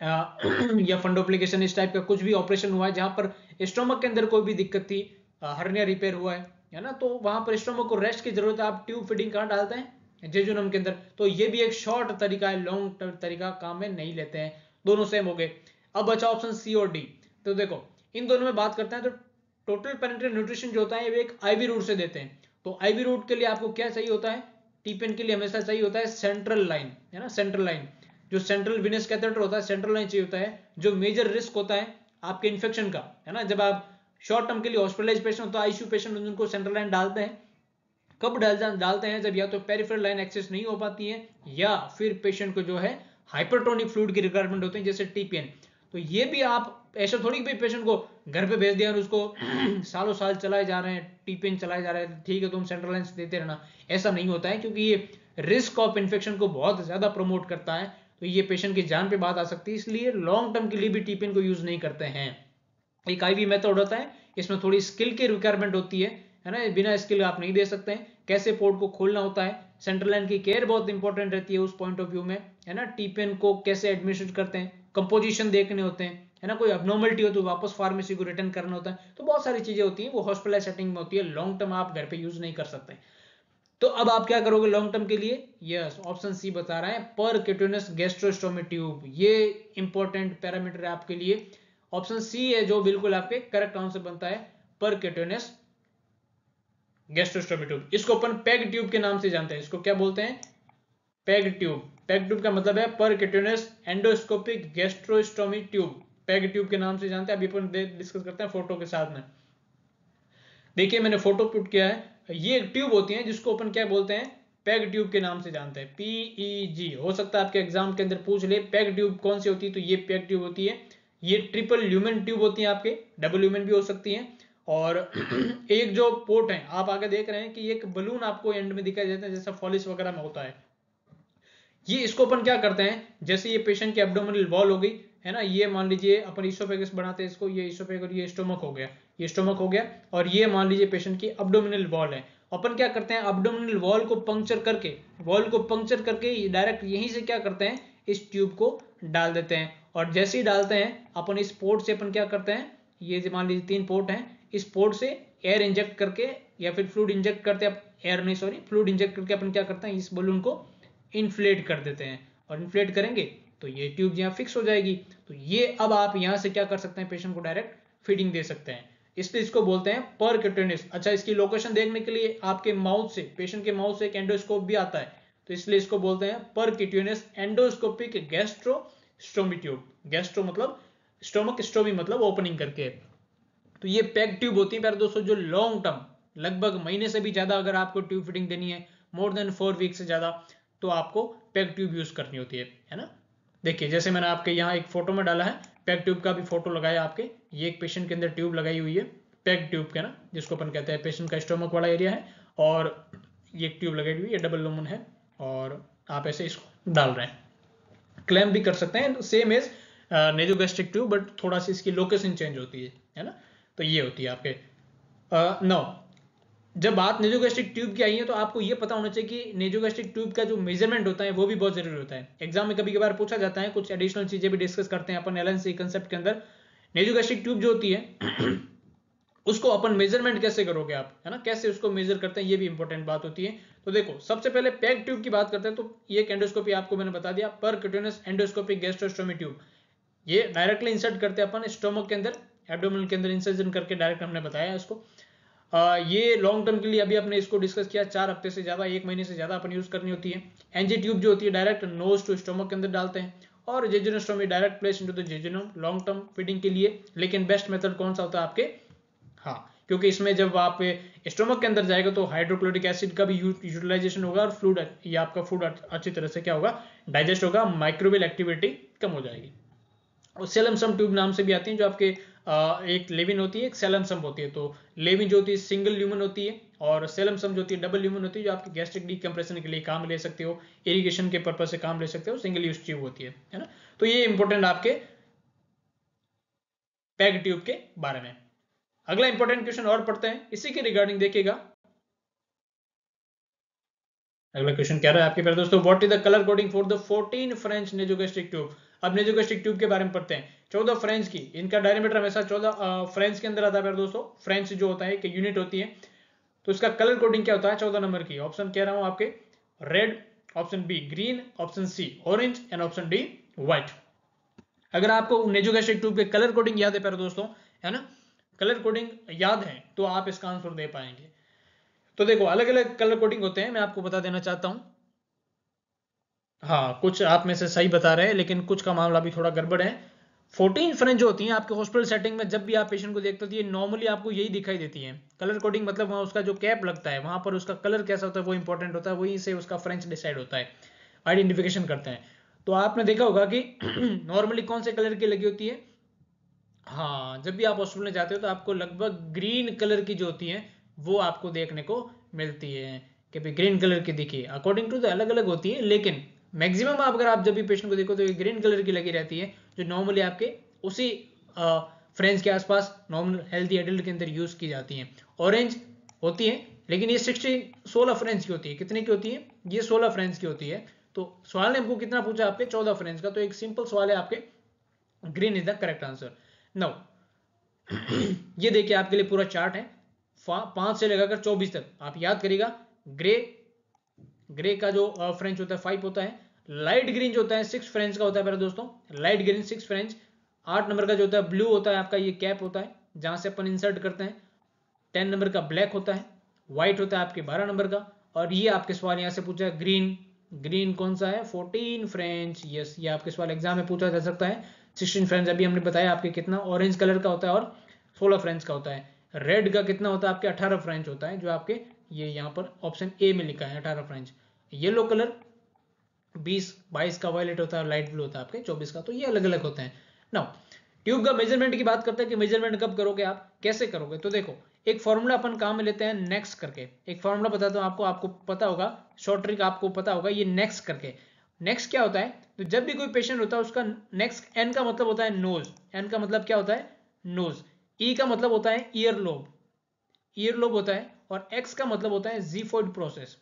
[SPEAKER 1] या फंडोप्लिकेशन इस टाइप का कुछ भी ऑपरेशन हुआ है जहां पर स्टोमक के अंदर कोई भी दिक्कत थी, हर्निया रिपेयर हुआ है ना, तो वहां पर स्टोमक को रेस्ट की जरूरत है, आप ट्यूब फीडिंग कहां डालते हैं, जेजुनम के अंदर। तो ये भी एक शॉर्ट तरीका है, लॉन्ग तरीका काम में नहीं लेते हैं, दोनों सेम हो गए। अब बचा ऑप्शन सी और डी। तो देखो इन दोनों में बात करते हैं, तो टोटल पेरेंटल न्यूट्रिशन जो होता है ये एक आईवी रूट से देते हैं। तो आईवी रूट के लिए आपको क्या चाहिए होता है, टीपीएन के लिए हमेशा चाहिए होता है सेंट्रल लाइन, है ना, सेंट्रल लाइन, जो सेंट्रल विनस कैथेटर होता है, सेंट्रल लाइन चाहिए होता है। जो मेजर रिस्क होता है आपके इन्फेक्शन का, है ना, जब आप शॉर्ट टर्म के लिए हॉस्पिटलाइज पेशेंट होता है, आईसीयू पेशेंट, उनको सेंट्रल लाइन डालते हैं। कब डालते हैं, जब या तो पेरिफेरल लाइन एक्सेस नहीं हो पाती है या फिर पेशेंट को जो है हाइपरटोनिक फ्लूइड की रिक्वायरमेंट होती है, जैसे टीपीएन। तो ये भी आप ऐसा थोड़ी भी पेशेंट को घर पे भेज दिया और उसको सालों साल चलाए जा रहे हैं, टीपीएन चलाए जा रहे हैं, ठीक है तुम सेंट्रल लाइन देते रहना, ऐसा नहीं होता है, क्योंकि ये रिस्क ऑफ इन्फेक्शन को बहुत ज्यादा प्रमोट करता है, तो ये पेशेंट की जान पे बात आ सकती है, इसलिए लॉन्ग टर्म के लिए भी टीपीएन को यूज नहीं करते हैं। एक आईवी मेथड होता है, इसमें थोड़ी स्किल की रिक्वायरमेंट होती है ना, बिना स्किल आप नहीं दे सकते हैं, कैसे पोर्ट को खोलना होता है, सेंट्रल लाइन की केयर बहुत इंपॉर्टेंट रहती है उस पॉइंट ऑफ व्यू में, है ना। टीपीएन को कैसे एडमिनिस्ट्रेट करते हैं, कंपोजिशन देखने होते हैं, है ना, कोई अबनॉर्मलिटी हो तो वापस फार्मेसी को रिटर्न करना होता है, तो बहुत सारी चीजें होती हैं, वो हॉस्पिटल सेटिंग में होती है, लॉन्ग टर्म आप घर पे यूज नहीं कर सकते। तो अब आप क्या करोगे लॉन्ग टर्म के लिए, यस ऑप्शन सी बता रहा है, परक्यूटेनियस गैस्ट्रोस्टोमी ट्यूब, ये इंपॉर्टेंट पैरामीटर है आपके लिए, ऑप्शन सी है जो बिल्कुल आपके करेक्ट आंसर बनता है, परक्यूटेनियस गैस्ट्रोस्टोमी ट्यूब। इसको अपन पेग ट्यूब के नाम से जानते हैं, इसको क्या बोलते हैं, पेग ट्यूब। पेग ट्यूब का मतलब है percutaneous endoscopic gastrostomy tube, peg tube के नाम से जानते हैं। अभी अपन डिस्कस करते हैं फोटो के साथ में। देखिए मैंने फोटो पुट किया है, ये एक ट्यूब होती है जिसको अपन क्या बोलते हैं, पेग ट्यूब के नाम से जानते हैं, पीईजी। हो सकता है आपके एग्जाम के अंदर पूछ ले पेग ट्यूब कौन सी होती है, तो ये पेग ट्यूब होती है। ये ट्रिपल ल्यूमेन ट्यूब होती है, आपके डबल ल्यूमेन भी हो सकती है। और एक जो पोर्ट है आप आगे देख रहे हैं कि एक बलून आपको एंड में दिखाई देता है, जैसा फॉलिस वगैरह में होता है। ये इसको अपन क्या करते हैं, जैसे ये पेशेंट की एब्डोमिनल वॉल हो गई, है ना, ये मान लीजिए अपन इसोफेगस बनाते हैं इसको, ये इसोफेगस और ये स्टोमक हो गया, ये स्टोमक हो गया, और ये मान लीजिए पेशेंट की अब्डोमिनल वॉल है। अपन क्या करते हैं, अब्डोमिनल वॉल को पंक्चर करके डायरेक्ट यहीं से क्या करते हैं, इस ट्यूब को डाल देते हैं। और जैसे ही डालते हैं अपन इस पोर्ट से अपन क्या करते हैं, ये मान लीजिए 3 पोर्ट हैं, इस पोर्ट से एयर इंजेक्ट करके या फिर फ्लूइड इंजेक्ट करते हैं, एयर नहीं सॉरी फ्लूइड इंजेक्ट करके अपन क्या करते हैं, इस बलून को इन्फ्लेट कर देते हैं। और इन्फ्लेट करेंगे तो ये ट्यूब यहाँ फिक्स हो जाएगी। तो ये अब आप यहाँ से क्या कर सकते हैं, पेशेंट को डायरेक्ट फीडिंग दे सकते हैं, इसलिए इसको बोलते हैं परक्यूटेनियस। अच्छा, इसकी लोकेशन देखने के लिए आपके माउथ से, पेशेंट के माउथ से एक एंडोस्कोप भी आता है, तो इसलिए इसको बोलते हैं percutaneous endoscopic gastrostomy tube. Gastro मतलब स्टोमक, स्टोमी मतलब ओपनिंग करके। तो ये पैक ट्यूब होती है प्यारे दोस्तों, जो लॉन्ग टर्म लगभग महीने से भी ज्यादा अगर आपको ट्यूब फिटिंग देनी है, मोर देन 4 वीक से ज्यादा, तो आपको पैक ट्यूब यूज करनी होती है ना। देखिए जैसे मैंने आपके यहाँ एक फोटो में डाला है, पैक ट्यूब का भी फोटो लगाया आपके, ये एक पेशेंट के अंदर ट्यूब लगाई हुई है पैक ट्यूब के ना, जिसको अपन कहते हैं पेशेंट का स्टोमक वाला एरिया है, और ये एक ट्यूब लगाई हुई है, डबल लुमन है, और आप ऐसे इसको डाल रहे हैं। क्लैम्प भी कर सकते हैं, same as nasogastric tube, but थोड़ा सी इसकी लोकेशन चेंज होती है ना। तो ये होती है आपके नो। जब बात नेजोगैस्ट्रिक ट्यूब की आई है तो आपको ये पता होना चाहिए कि नेजोगैस्ट्रिक ट्यूब का जो मेजरमेंट होता है वो भी बहुत जरूरी होता है। एग्जाम में कभी कभार पूछा जाता है, कुछ एडिशनल चीजें भी डिस्कस करते हैं अपन एलएनसी कंसेप्ट के अंदर। नेजोगैस्ट्रिक ट्यूब जो होती है उसको अपन मेजरमेंट कैसे करोगे आप, है ना, कैसे उसको मेजर करते हैं, ये भी इंपॉर्टेंट बात होती है। तो देखो सबसे पहले पैक ट्यूब की बात करते हैं, तो ये एंडोस्कोपी आपको मैंने बता दिया, परक्यूटेनियस एंडोस्कोपिक गैस्ट्रोस्टोमी ट्यूब। ये डायरेक्टली इंसर्ट करते हैं अपन स्टोमक के अंदर, एब्डोमिनल के अंदर इंसर्जन करके डायरेक्ट हमने बताया इसको। ये लॉन्ग टर्म के लिए अभी अपने इसको डिस्कस किया, 4 हफ्ते से ज्यादा, 1 महीने से ज्यादा अपन यूज करनी होती है। एनजी ट्यूब जो होती है डायरेक्ट नोज टू स्टोमक के अंदर डालते हैं, और jejunostomy direct place into the jejunum long term feeding के लिए। लेकिन बेस्ट मेथड कौन सा होता है आपके, हाँ, क्योंकि इसमें जब आप स्टोमक के अंदर जाएगा तो हाइड्रोक्लोरिक एसिड का भी यूटिलाइजेशन होगा, और फ्लूड, ये आपका फूड अच्छी तरह से क्या होगा, डाइजेस्ट होगा, माइक्रोबियल एक्टिविटी कम हो जाएगी। और सेलमसम ट्यूब नाम से भी आती है, जो आपके एक लेविन होती है, एक सेलमसम होती है। तो लेविन जो होती है सिंगल ल्यूमन होती है, और सेलमसम जो होती है डबल ल्यूमन होती है, जो आपके गैस्ट्रिक डिकम्प्रेशन के लिए काम ले सकते हो, इरिगेशन के पर्पज से काम ले सकते हो, सिंगल यूज ट्यूब होती है ना। तो ये इंपॉर्टेंट आपके पैक ट्यूब के बारे में। अगला इंपॉर्टेंट क्वेश्चन और पढ़ते हैं इसी के रिगार्डिंग, देखिएगा। अगला क्वेश्चन कह रहा है आपके प्यारे दोस्तों, what is the colour coding for the 14 French nasogastric tube. अब नेजोगैस्ट्रिक ट्यूब के बारे में पढ़ते हैं। 14 फ्रेंच की, इनका डायमीटर हमेशा 14 फ्रेंच के अंदर आता है प्यारे दोस्तों। फ्रेंच जो होता है कि यूनिट होती है, तो इसका कलर कोडिंग क्या होता है 14 नंबर की। ऑप्शन कह रहा हूं आपके, red, option B green, option C orange, and option D white. अगर आपको नेजोगैस्ट्रिक ट्यूब के कलर कोडिंग याद है प्यारे दोस्तों, है ना, कलर कोडिंग याद है, तो आप इसका आंसर दे पाएंगे। तो देखो अलग अलग कलर कोडिंग होते हैं, मैं आपको बता देना चाहता हूं। हाँ, कुछ आप में से सही बता रहे हैं, लेकिन कुछ का मामला भी थोड़ा गड़बड़ है। 14 फ्रेंच जो होती हैं आपके हॉस्पिटल सेटिंग में, जब भी आप पेशेंट को देखते हो तो ये नॉर्मली आपको यही दिखाई देती है। कलर कोडिंग मतलब वहाँ उसका जो कैप लगता है वहां पर उसका कलर कैसा होता है वो इंपॉर्टेंट होता है, वहीं से उसका फ्रेंच डिसाइड होता है, आइडेंटिफिकेशन करते हैं। तो आपने देखा होगा कि नॉर्मली कौन से कलर की लगी होती है, हाँ, जब भी आप हॉस्पिटल में जाते हो तो आपको लगभग ग्रीन कलर की जो होती है वो आपको देखने को मिलती है, कि भाई ग्रीन कलर की दिखी। अकॉर्डिंग टू द अलग अलग होती है, लेकिन मैक्सिमम अगर आप जब भी पेशेंट को देखो तो ये ग्रीन कलर की लगी रहती है, जो नॉर्मली आपके उसी फ्रेंच के आसपास नॉर्मल हेल्दी एडल्ट के अंदर यूज की जाती है। ऑरेंज होती है, लेकिन ये 16 फ्रेंच की होती है। कितने की होती है, ये 16 फ्रेंच की होती है। तो सवाल ने हमको कितना पूछा आपके, 14 फ्रेंच का, तो एक सिंपल सवाल है आपके, green is the correct answer. Now ये देखिए आपके लिए पूरा चार्ट है, 5 से लेकर 24 तक आप याद करिएगा। ग्रे का जो फ्रेंच होता है 5 होता है। लाइट ग्रीन जो होता है 6 फ्रेंच का होता है मेरे दोस्तों, लाइट ग्रीन 6 फ्रेंच। 8 नंबर का जो होता है ब्लू होता है आपका, ये कैप होता है जहां से अपन इंसर्ट करते हैं। 10 नंबर का ब्लैक होता है। व्हाइट होता है आपके 12 नंबर का। और ये आपके सवाल यहां से पूछा है ग्रीन, ग्रीन कौन सा है, 14 फ्रेंच। यस, ये आपके सवाल एग्जाम में पूछा जा सकता है। 16 फ्रेंच अभी हमने बताया आपके कितना ऑरेंज कलर का होता है, और 16 फ्रेंच का होता है। रेड का कितना होता है आपके, 18 फ्रेंच होता है, जो आपके ये यहाँ पर ऑप्शन ए में लिखा है 18 फ्रेंच। येलो कलर 22 का वायलेट होता है, लाइट ब्लू होता है आपके 24 का। तो ये अलग अलग होते हैं। नाउ ट्यूब का मेजरमेंट की बात करते हैं कि मेजरमेंट कब करोगे आप, कैसे करोगे। तो देखो एक फॉर्मूला अपन काम में लेते हैं नेक्स्ट करके। एक फॉर्मूला बताता हूं आपको, आपको पता होगा, शॉर्ट ट्रिक आपको पता होगा, ये नेक्स्ट करके। नेक्स्ट क्या होता है, तो जब भी कोई पेशेंट होता है उसका नेक्स्ट, एन का मतलब होता है नोज, एन का मतलब क्या होता है नोज, ई का मतलब होता है ईयर लोब, ईयर लोब होता है, और एक्स का मतलब होता है जीफोइड प्रोसेस,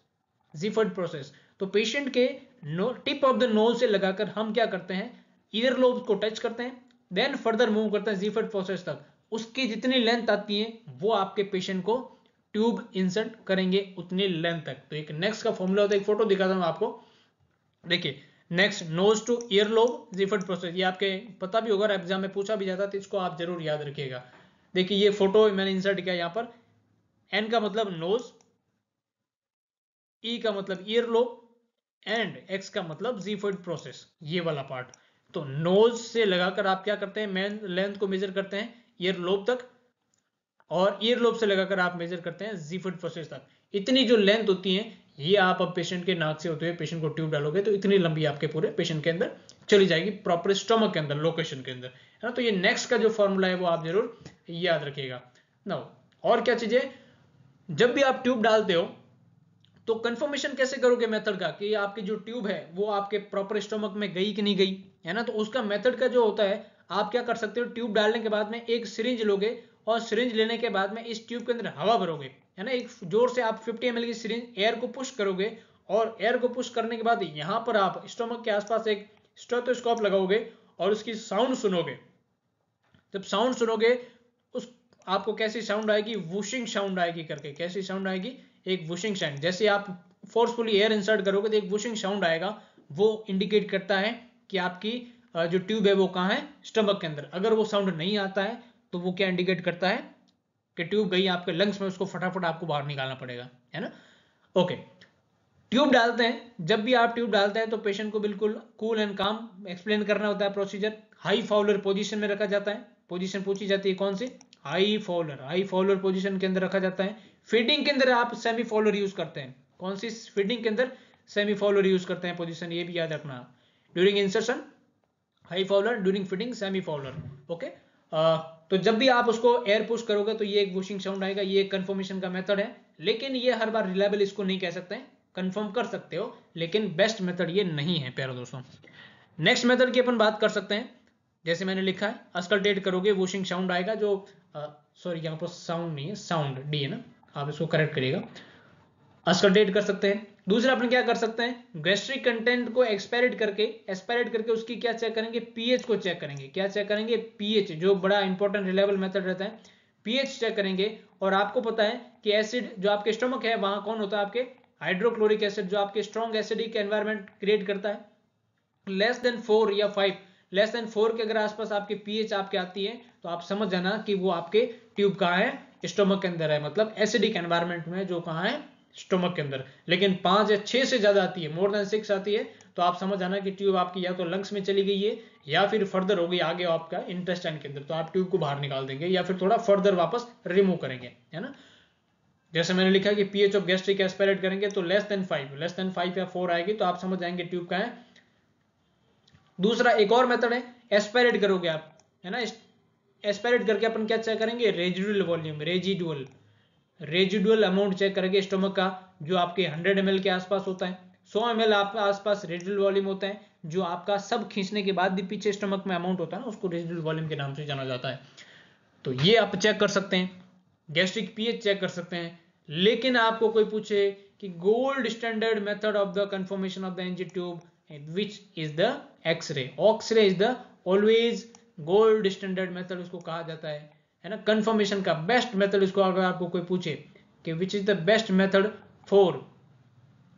[SPEAKER 1] जीफोइड प्रोसेस। तो पेशेंट के टिप ऑफ द नोज से लगाकर हम क्या करते हैं, ईयर लोब को टच करते हैं, देन फर्दर मूव करते हैं जीफोइड प्रोसेस तक, उसकी जितनी लेंथ आती है वो आपके पेशेंट को ट्यूब इंसर्ट करेंगे उतनी लेंथ तक। तो एक नेक्स्ट का फॉर्मूला होता है, एक फोटो दिखाता हूं आपको, देखिए next nose to ear lobe xiphoid process, ये आपके पता भी होगा, एग्जाम में पूछा भी जाता है, तो इसको आप जरूर याद रखिएगा। देखिए ये फोटो मैंने इंसर्ट किया यहाँ पर, एन का मतलब नोज, ई का मतलब ईयर लोब, एंड एक्स का मतलब जीफोइड प्रोसेस, ये वाला पार्ट। तो नोज से लगाकर आप क्या करते हैं, मेन लेंथ को मेजर करते हैं ईयर लोब तक, और ईयर लोब से लगाकर आप मेजर करते हैं जीफोइड प्रोसेस तक। इतनी जो लेंथ होती है ये आप अब पेशेंट के नाक से होते हुए पेशेंट को ट्यूब डालोगे तो इतनी लंबी आपके पूरे पेशेंट के अंदर चली जाएगी, प्रॉपर स्टमक के अंदर, लोकेशन के अंदर, है ना। तो ये नेक्स्ट का जो फॉर्मूला है वो आप जरूर याद रखिएगा। नाउ और क्या चीजें, जब भी आप ट्यूब डालते हो तो कंफर्मेशन कैसे करोगे मेथड का, कि आपकी जो ट्यूब है वो आपके प्रॉपर स्टमक में गई कि नहीं गई, है ना। तो उसका मेथड का जो होता है, आप क्या कर सकते हो, ट्यूब डालने के बाद में एक सिरिंज लोगे, और सिरिंज लेने के बाद में इस ट्यूब के अंदर हवा भरोगे, है ना। एक जोर से आप 50 ml की सिरिंज एयर को पुश करोगे, और एयर को पुश करने के बाद यहां पर आप स्टमक के आसपास एक स्टेथोस्कोप लगाओगे और उसकी साउंड सुनोगे। जब साउंड सुनोगे उस आपको कैसी साउंड आएगी, वूशिंग साउंड आएगी करके, कैसी साउंड आएगी, एक वूशिंग साउंड। जैसे आप फोर्सफुली एयर इंसर्ट करोगे तो एक वूशिंग साउंड आएगा, वो इंडिकेट करता है कि आपकी जो ट्यूब है वो कहाँ है, स्टमक के अंदर। अगर वो साउंड नहीं आता है तो वो क्या इंडिकेट करता है कि ट्यूब गई आपके लंग्स में, उसको फटाफट आपको बाहर निकालना पड़ेगा, है ना। ओके, ट्यूब डालते हैं, जब भी आप ट्यूब डालते हैं तो पेशेंट को बिल्कुल कूल एंड काम एक्सप्लेन करना होता है प्रोसीजर। हाई फाउलर पोजीशन में रखा जाता है, पोजीशन पूछी जाती है कौन सी, high Fowler, high Fowler position के अंदर रखा जाता है। फीडिंग के अंदर आप सेमी फाउलर यूज करते हैं, कौन सी फीडिंग के अंदर, सेमी फाउलर यूज करते हैं पोजीशन, ये भी याद रखना। During insertion high Fowler, during fitting semi Fowler. Okay, तो जब भी आप उसको एयर पुश करोगे तो ये एक वूशिंग साउंड आएगा, ये एक कंफर्मेशन का मेथड है, लेकिन ये हर बार रिलायबल इसको नहीं कह सकते हैं, कंफर्म कर सकते हो लेकिन बेस्ट मेथड ये नहीं है प्यारे दोस्तों। नेक्स्ट मेथड की अपन बात कर सकते हैं, जैसे मैंने लिखा है अस्कल्टेट करोगे वूशिंग साउंड आएगा, जो सॉरी यहाँ पर साउंड नहीं है, साउंड डी है ना, आप इसको करेक्ट करिएगा, अस्कल्टेट कर सकते हैं। दूसरा अपन क्या कर सकते हैं, गैस्ट्रिक कंटेंट को एक्सपेरेट करके उसकी क्या चेक करेंगे, पीएच को चेक करेंगे। क्या चेक करेंगे, पीएच, जो बड़ा इंपॉर्टेंट रिलायबल मेथड रहता है, पीएच चेक करेंगे। और आपको पता है कि एसिड जो आपके स्टमक है वहां कौन होता है, आपके हाइड्रोक्लोरिक एसिड, जो आपके स्ट्रॉन्ग एसिडिक एनवायरमेंट क्रिएट करता है। लेस देन 4 या 5, लेस देन 4 के अगर आसपास आपकी पीएच आपके आती है तो आप समझ जाना कि वो आपके ट्यूब कहाँ है, स्टमक के अंदर है, मतलब एसिडिक एनवायरमेंट में जो कहाँ है, स्टमक के अंदर। लेकिन 5 या 6 से ज्यादा आती है, मोर देन 6 आती है, तो आप समझ जाना कि ट्यूब आपकी या तो लंग्स में चली गई है या फिर फर्दर हो गई आगे आपका इंटेस्टाइन के अंदर, तो आप ट्यूब को बाहर निकाल देंगे या फिर थोड़ा फर्दर वापस रिमूव करेंगे, है ना। जैसे मैंने लिखा कि पीएच ऑफ गैस्ट्रिक एस्पिरेट करेंगे तो लेस देन 5 या 4 आएगी, तो आप समझ जाएंगे ट्यूब का है। दूसरा एक और मेथड है, एस्पिरेट करोगे आप, है ना। एस्पिरेट करके अपन क्या चेक करेंगे, residual volume, residual amount check करेंगे स्टमक का, जो आपके 100 ml के आसपास होता है। 100 ml आपके आसपास रेजिडुअल वॉल्यूम होता है, जो आपका सब खींचने के बाद भी पीछे स्टमक में अमाउंट होता है ना, उसको रेजिडुअल वॉल्यूम के नाम से जाना जाता है। तो ये आप चेक कर सकते हैं, गैस्ट्रिक पीएच चेक कर सकते हैं। लेकिन आपको कोई पूछे कि gold standard method of the confirmation of the NG tube which is the X-ray, X-ray is the always gold standard method उसको कहा जाता है ना, कंफर्मेशन का बेस्ट मेथड। इसको अगर आपको कोई पूछे कि which is the best method for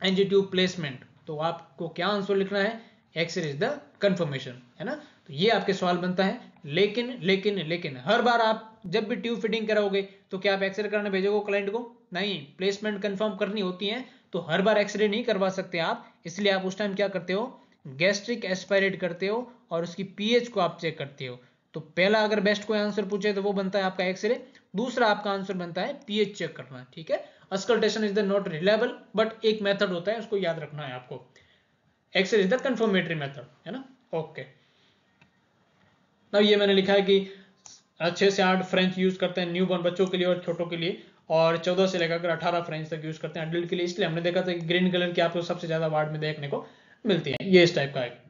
[SPEAKER 1] NG tube placement, तो आपको क्या आंसर लिखना है, एक्सरे इज द कंफर्मेशन, है ना। तो ये आपके सवाल बनता है। लेकिन हर बार आप जब भी ट्यूब फिटिंग कराओगे तो क्या आप एक्सरे करने भेजोगे क्लाइंट को, नहीं, प्लेसमेंट कंफर्म करनी होती है तो हर बार एक्सरे नहीं करवा सकते आप, इसलिए आप उस टाइम क्या करते हो, गैस्ट्रिक एस्पिरेट करते हो और उसकी पीएच को आप चेक करते हो। तो पहला अगर बेस्ट कोई आंसर पूछे तो वो बनता है आपका एक्सरे, दूसरा आपका आंसर बनता है पीएच चेक करना, ठीक है। Auscultation is the not reliable, but एक मेथड होता है, उसको याद रखना है आपको। X-ray is the confirmatory method, है ना। ओके, अब ये मैंने लिखा है कि 6 से 8 फ्रेंच यूज करते हैं न्यूबॉर्न बच्चों के लिए और छोटों के लिए, और 14 से लेकर 18 फ्रेंच तक यूज करते हैं एडल्ट के लिए। इसलिए हमने देखा था कि ग्रीन कलर की आपको सबसे ज्यादा वार्ड में देखने को मिलती है, ये इस टाइप का है।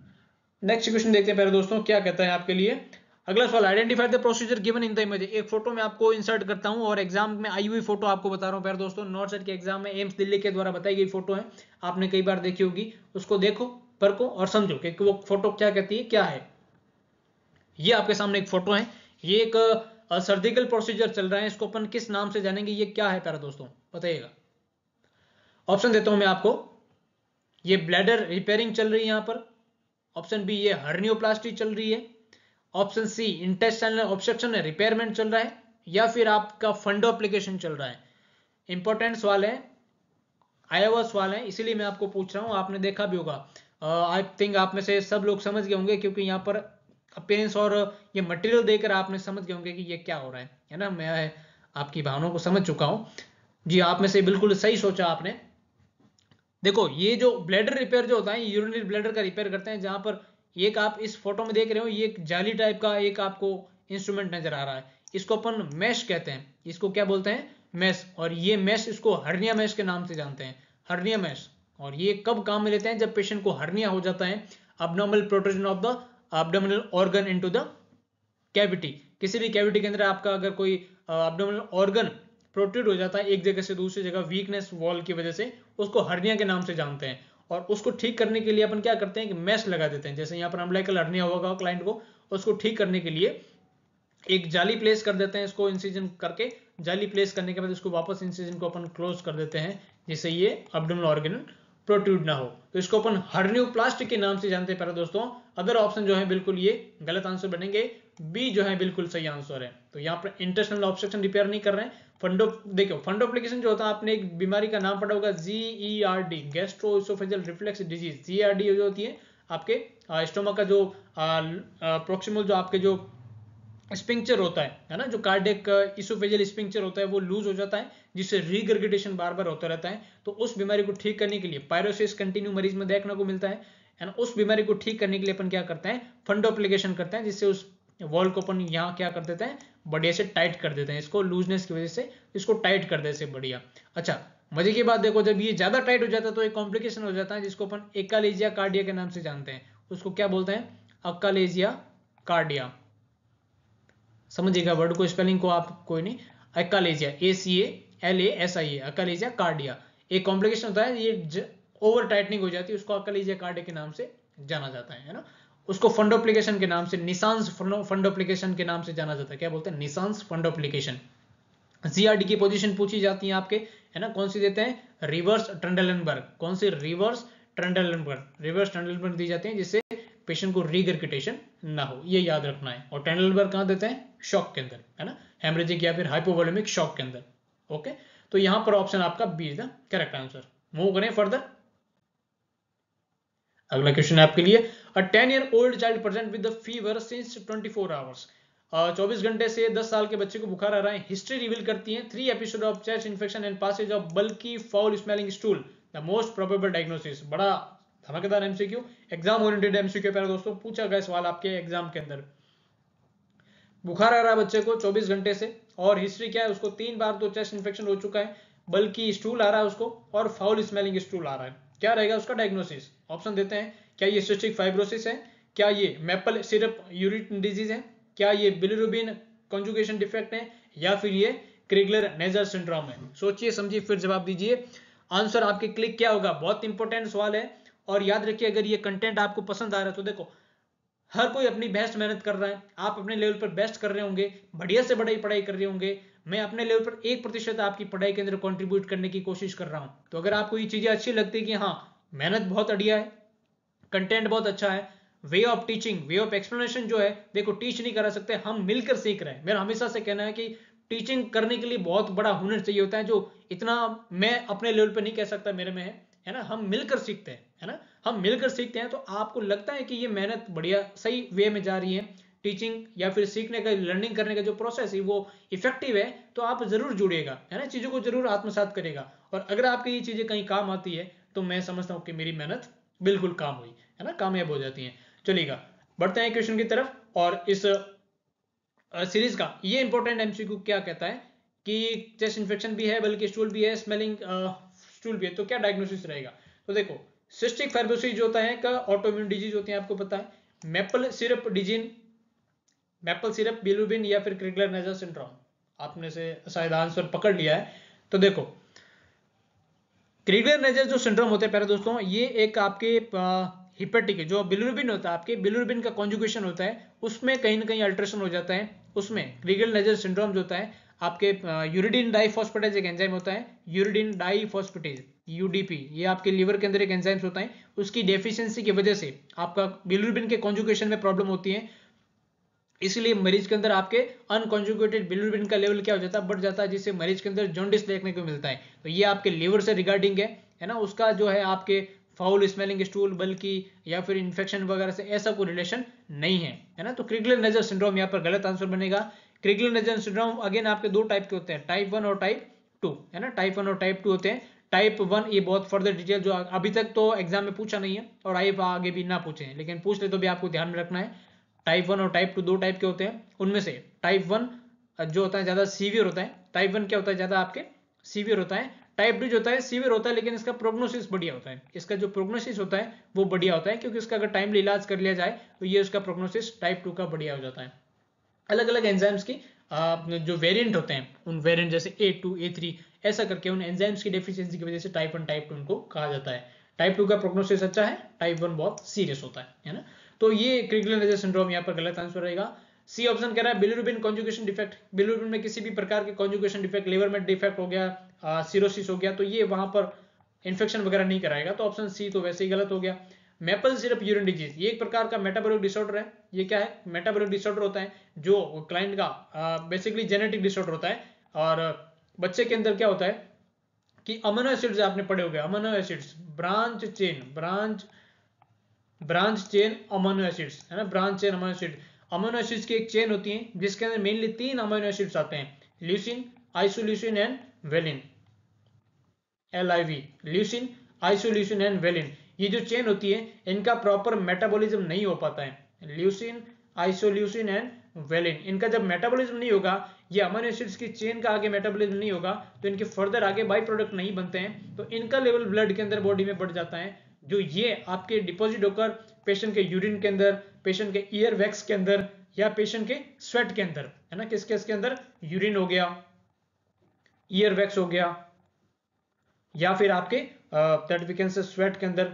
[SPEAKER 1] नेक्स्ट क्वेश्चन देखते हैं प्यारे दोस्तों, क्या कहता है आपके लिए अगला सवाल। Identify the procedure given in the image. एक फोटो में आपको इंसर्ट करता हूं और एग्जाम में आई हुई फोटो आपको बता रहा हूं प्यारे दोस्तों। नॉर्थ साइड के एग्जाम में एम्स दिल्ली के द्वारा बताई गई फोटो है, आपने कई बार देखी होगी। उसको देखो, परखो और समझो कि वो फोटो क्या कहती है, क्या है। ये आपके सामने एक फोटो है, ये एक सर्जिकल प्रोसीजर चल रहा है, इसको अपन किस नाम से जानेंगे, ये क्या है प्यारे दोस्तों, बताइएगा। ऑप्शन देता हूं मैं आपको। ये ब्लैडर रिपेयरिंग चल रही है यहां पर। ऑप्शन बी, ये हर्नियोप्लास्टी चल रही है। ऑप्शन सी, इंटेस्टाइनल ऑब्स्ट्रक्शन है, रिपेयरमेंट चल रहा है। या फिर आपका फंडो एप्लीकेशन चल रहा है। इंपॉर्टेंट सवाल है, आया हुआ सवाल है, इसीलिए मैं आपको पूछ रहा हूं। आपने देखा भी होगा, आई थिंक आप में से सब लोग समझ गए होंगे, क्योंकि यहाँ पर अपीयरेंस और ये मटेरियल देकर आपने समझ गए होंगे कि ये क्या हो रहा है ना। मैं आपकी भावनाओं को समझ चुका हूं जी, आप में से बिल्कुल सही सोचा आपने। देखो, ये जो ब्लैडर रिपेयर जो होता है, यूरिनरी ब्लैडर का रिपेयर करते हैं, जहां पर एक आप इस फोटो में देख रहे हो, ये एक जाली टाइप का एक आपको इंस्ट्रूमेंट नजर आ रहा है। इसको अपन मैश कहते हैं। इसको क्या बोलते हैं, मैश। और ये मैश, इसको हर्निया मैश के नाम से जानते हैं, हर्निया मैश। और ये कब काम में लेते हैं, जब पेशेंट को हर्निया हो जाता है, abnormal protrusion of the abdominal organ into the cavity. किसी भी कैविटी के अंदर आपका अगर कोई अब्डोमिनल ऑर्गन प्रोट्रूड हो जाता है एक जगह से दूसरी जगह, वीकनेस वॉल की वजह से, उसको हर्निया के नाम से जानते हैं। और उसको ठीक करने के लिए अपन क्या करते हैं कि मैश लगा देते हैं। जैसे यहाँ पर अम्बिलिकल हर्निया होगा क्लाइंट को, उसको ठीक करने के लिए एक जाली प्लेस कर देते हैं, इसको इंसिजन करके, जाली प्लेस करने के बाद इसको वापस इंसिजन को अपन क्लोज कर देते हैं, जिससे ये अब्डोमिनल ऑर्गन प्रोट्रूड ना हो। तो इसको अपन हर्नियोप्लास्टी के नाम से जानते हैं प्यारे दोस्तों। अदर ऑप्शन जो है बिल्कुल ये गलत आंसर बनेंगे, बी जो है बिल्कुल सही आंसर है। तो यहाँ पर इंटेस्टाइनल ऑब्स्ट्रक्शन रिपेयर नहीं कर रहे हैं। फंडो, देखो फंडो एप्लीकेशन जो होता है, आपने एक बीमारी का नाम पढ़ा होगा, GERD, gastro-oesophageal reflex disease. GERD जो होती है आपके स्टोमक का जो प्रोक्सिमल जो आपके जो स्पिंक्चर होता है ना, जो कार्डियक इसोफेजियल स्पिंक्चर होता है, वो लूज हो जाता है, जिससे रीगर्गिटेशन बार बार होता रहता है। तो उस बीमारी को ठीक करने के लिए पायरोसिस कंटिन्यू मरीज में देखने को मिलता है, एंड उस बीमारी को ठीक करने के लिए अपन क्या करते हैं, फंडो एप्लीकेशन करते हैं, जिससे उस वॉल को अपन यहाँ क्या कर देते हैं, बढ़िया से टाइट कर देते हैं, इसको लूजनेस की वजह से इसको टाइट कर देते हैं बढ़िया। अच्छा, मजे की बात देखो, जब ये ज्यादा टाइट हो जाता है तो एक कॉम्प्लिकेशन हो जाता है, जिसको अपन एकालेजिया कार्डिया के नाम से जानते हैं। उसको क्या बोलते हैं, अकालेजिया कार्डिया। समझिएगा वर्ड को, स्पेलिंग को आप कोई नहीं, अकालेजिया, ACALASIA, अकालेजिया कार्डिया। एक कॉम्प्लिकेशन होता है, ये ओवर टाइटनिंग हो जाती है, उसको अकालेजिया कार्डिया के नाम से जाना जाता है ना। उसको फंडो एप्लीकेशन के नाम से, निसांस फंडो एप्लीकेशन के नाम से जाना जाता है। क्या बोलते हैं, निसांस फंडो एप्लीकेशन। GRD की पोजीशन पूछी जाती है आपके, है ना, कौन सी देते हैं, रिवर्स ट्रेंडलनबर्ग। कौन सी, रिवर्स ट्रेंडलनबर्ग, रिवर्स ट्रेंडलनबर्ग दी जाती है, जिससे पेशेंट को रीगर्गिटेशन ना हो, ये याद रखना है। और ट्रेंडलनबर्ग कहां देते हैं, शॉक के अंदर, है ना, हेमरेजिक या फिर हाइपोवोलेमिक शॉक के अंदर। ओके, तो यहां पर ऑप्शन आपका B is the correct answer. Move करें फर्दर। अगला क्वेश्चन है आपके लिए, a 10-year-old child present with the fever since 24 hours. 24 घंटे से 10 साल के बच्चे को बुखार आ रहा है। हिस्ट्री रिवील करती है 3 episode of chest infection and passage of bulky foul smelling stool, the most probable diagnosis. बड़ा धमाकेदार एमसीक्यू, एग्जाम ओरिएंटेड एमसीक्यू प्यारे दोस्तों, पूछा गया सवाल आपके एग्जाम के अंदर। बुखार आ रहा है बच्चे को 24 घंटे से, और हिस्ट्री क्या है, उसको 3 बार तो चेस्ट इन्फेक्शन हो चुका है, बल्कि स्टूल आ रहा है उसको, और फाउल स्मेलिंग स्टूल आ रहा है। क्या रहेगा उसका डायग्नोसिस, ऑप्शन देते हैं। क्या ये सिस्टिक फाइब्रोसिस है, क्या ये मैपल सिरप यूरिन डिजीज है, क्या ये बिलिरुबिन कॉन्जुगेशन डिफेक्ट है, या फिर ये क्रिगलर नेजर सिंड्रोम है। सोचिए समझिए फिर जवाब दीजिए। आंसर आपके क्लिक क्या होगा, बहुत इंपॉर्टेंट सवाल है। और याद रखिए, अगर ये कंटेंट आपको पसंद आ रहा है तो देखो, हर कोई अपनी बेस्ट मेहनत कर रहा है, आप अपने लेवल पर बेस्ट कर रहे होंगे, बढ़िया से बढ़िया पढ़ाई कर रहे होंगे, मैं अपने लेवल पर 1% आपकी पढ़ाई के अंदर कंट्रीब्यूट करने की कोशिश कर रहा हूं। तो अगर आपको ये चीजें अच्छी लगती है कि हाँ, मेहनत बहुत बढ़िया है, कंटेंट बहुत अच्छा है, way of teaching, way of explanation जो है, देखो टीच नहीं करा सकते, हम मिलकर सीख रहे हैं। मेरा हमेशा से कहना है कि टीचिंग करने के लिए बहुत बड़ा हुनर चाहिए होता है, जो इतना मैं अपने लेवल पर नहीं कह सकता मेरे में है ना। हम मिलकर सीखते हैं, है ना, हम मिलकर सीखते हैं। तो आपको लगता है कि ये मेहनत बढ़िया सही वे में जा रही है, टीचिंग या फिर सीखने का, लर्निंग करने का जो प्रोसेस है वो इफेक्टिव है, तो आप जरूर जुड़िएगा, है ना, चीजों को जरूर आत्मसात करेगा। और अगर आपकी ये चीजें कहीं काम आती है, तो मैं समझता हूं कि मेरी मेहनत बिल्कुल काम हुई, है ना, कामयाब हो जाती है। चलिएगा, बढ़ते हैं क्वेश्चन की तरफ। और इस सीरीज का ये इंपॉर्टेंट एमसीक्यू क्या कहता है कि चेस्ट इन्फेक्शन भी है, बल्कि स्टूल भी है, स्मेलिंग स्टूल भी है, तो क्या डायग्नोसिस रहेगा। तो देखो, सिस्टिक फाइब्रोसिस जो होता है का ऑटोइम्यून डिजीज होती है, आपको पता है। Maple syrup disease, maple syrup bilirubin या फिर क्रिगलर नेजर सिंड्रोम? आपने से शायद आंसर पकड़ लिया है। तो देखो क्रिगलर नेजर जो सिंड्रोम होते हैं प्यारे दोस्तों, ये एक आपके हिपेटिक जो बिलिरुबिन होता है, आपके बिलिरुबिन का कॉन्जुगेशन होता है, उसमें कहीं ना कहीं अल्ट्रेशन हो जाता है। उसमें क्रिगलर नेजर सिंड्रोम जो होता है, आपके यूरिडिन डाइफॉस्फेटेज एक एंजाइम होता है, यूरिडिन डाइफॉस्फेटेज यूडीपी, ये आपके लीवर के अंदर एक एंजाइम होता है, उसकी डेफिशिएंसी की वजह से आपका बिलिरुबिन के कॉन्जुगेशन में प्रॉब्लम होती है। इसलिए मरीज के अंदर आपके अनकॉन्जुगेटेड बिलिरुबिन का लेवल क्या हो जाता है, बढ़ जाता है, जिससे मरीज के अंदर जॉन्डिस देखने को मिलता है। तो ये आपके लीवर से रिगार्डिंग है ना, उसका जो है आपके फाउल स्मेलिंग स्टूल बल्कि या फिर इन्फेक्शन वगैरह से ऐसा कोई रिलेशन नहीं है ना। तो क्रिगलर नेजर सिंड्रोम यहाँ पर गलत आंसर बनेगा। क्रिगलर नेजर सिंड्रोम अगेन आपके दो टाइप के होते हैं, टाइप 1 और टाइप 2, है ना, टाइप 1 और टाइप 2 होते हैं। टाइप 1 ये बहुत फर्दर डिटेल जो अभी तक तो एग्जाम में पूछा नहीं है और आगे भी ना पूछे, लेकिन पूछ ले तो भी आपको ध्यान में रखना है। टाइप 1 और टाइप 2 दो टाइप के होते हैं, उनमें से टाइप 1 जो होता है ज्यादा सीवियर होता है, टाइप 1 क्या होता है, ज्यादा आपके सीवियर होता है। टाइप 2 जो होता है सीवियर होता है, लेकिन इसका प्रोग्नोसिस बढ़िया होता है, इसका जो प्रोग्नोसिस होता है वो बढ़िया होता है, क्योंकि इसका अगर टाइमली इलाज कर लिया जाए तो ये उसका प्रोग्नोसिस टाइप 2 का बढ़िया हो जाता है। अलग अलग एंजाइम्स की जो वेरिएंट होते हैं, उन वेरिएंट जैसे A2 A3 ऐसा करके उन एंजाइम्स की डेफिशिएंसी की वजह से टाइप 1 टाइप 2 उनको कहा जाता है। टाइप 2 का प्रोग्नोसिस अच्छा है, टाइप 1 बहुत सीरियस होता है ना। तो ये क्रिगलर नेजर सिंड्रोम यहाँ पर गलत आंसर रहेगा। सी ऑप्शन कह रहा है बिलिरुबिन कॉन्जुगेशन डिफेक्ट, बिलिरुबिन में किसी भी प्रकार के कॉन्जुगेशन डिफेक्ट, लिवर में डिफेक्ट हो गया, सिरोसिस हो गया, तो ये वहां पर इन्फेक्शन वगैरह नहीं कराएगा, तो ऑप्शन सी तो वैसे ही गलत हो गया। मैपल सिरप यूरिन डिजीज, ये एक प्रकार का मेटाबॉलिक डिसऑर्डर है। ये क्या है, मेटाबॉलिक डिसऑर्डर होता है जो क्लाइंट का बेसिकली जेनेटिक डिसऑर्डर होता है। और बच्चे के अंदर क्या होता है कि अमीनो एसिड्स आपने पढ़े हो गए, amino acids branch chain amino acids, है ना, branch chain amino acid, amino acids की एक चेन होती है जिसके अंदर मेनली 3 अमीनो एसिड्स आते हैं, leucine, isoleucine and valine, LIV, leucine, isoleucine and valine. ये जो चेन होती है इनका प्रॉपर मेटाबॉलिज्म नहीं हो पाता है, ल्यूसिन, आइसोल्यूसिन एंड वेलिन, इनका जब मेटाबॉलिज्म नहीं होगा, ये अमीनो एसिड्स की चेन का आगे मेटाबॉलिज्म नहीं होगा, तो इनके फर्दर आगे बाई प्रोडक्ट नहीं बनते हैं, तो इनका लेवल ब्लड के अंदर बॉडी में बढ़ जाता है, जो ये आपके डिपॉजिट होकर पेशेंट के यूरिन के अंदर, पेशेंट के ईयर वैक्स के अंदर या पेशेंट के स्वेट के अंदर, है ना, किस किस के अंदर, यूरिन हो गया, ईयर वैक्स हो गया, या फिर आपके that we can say sweat के अंदर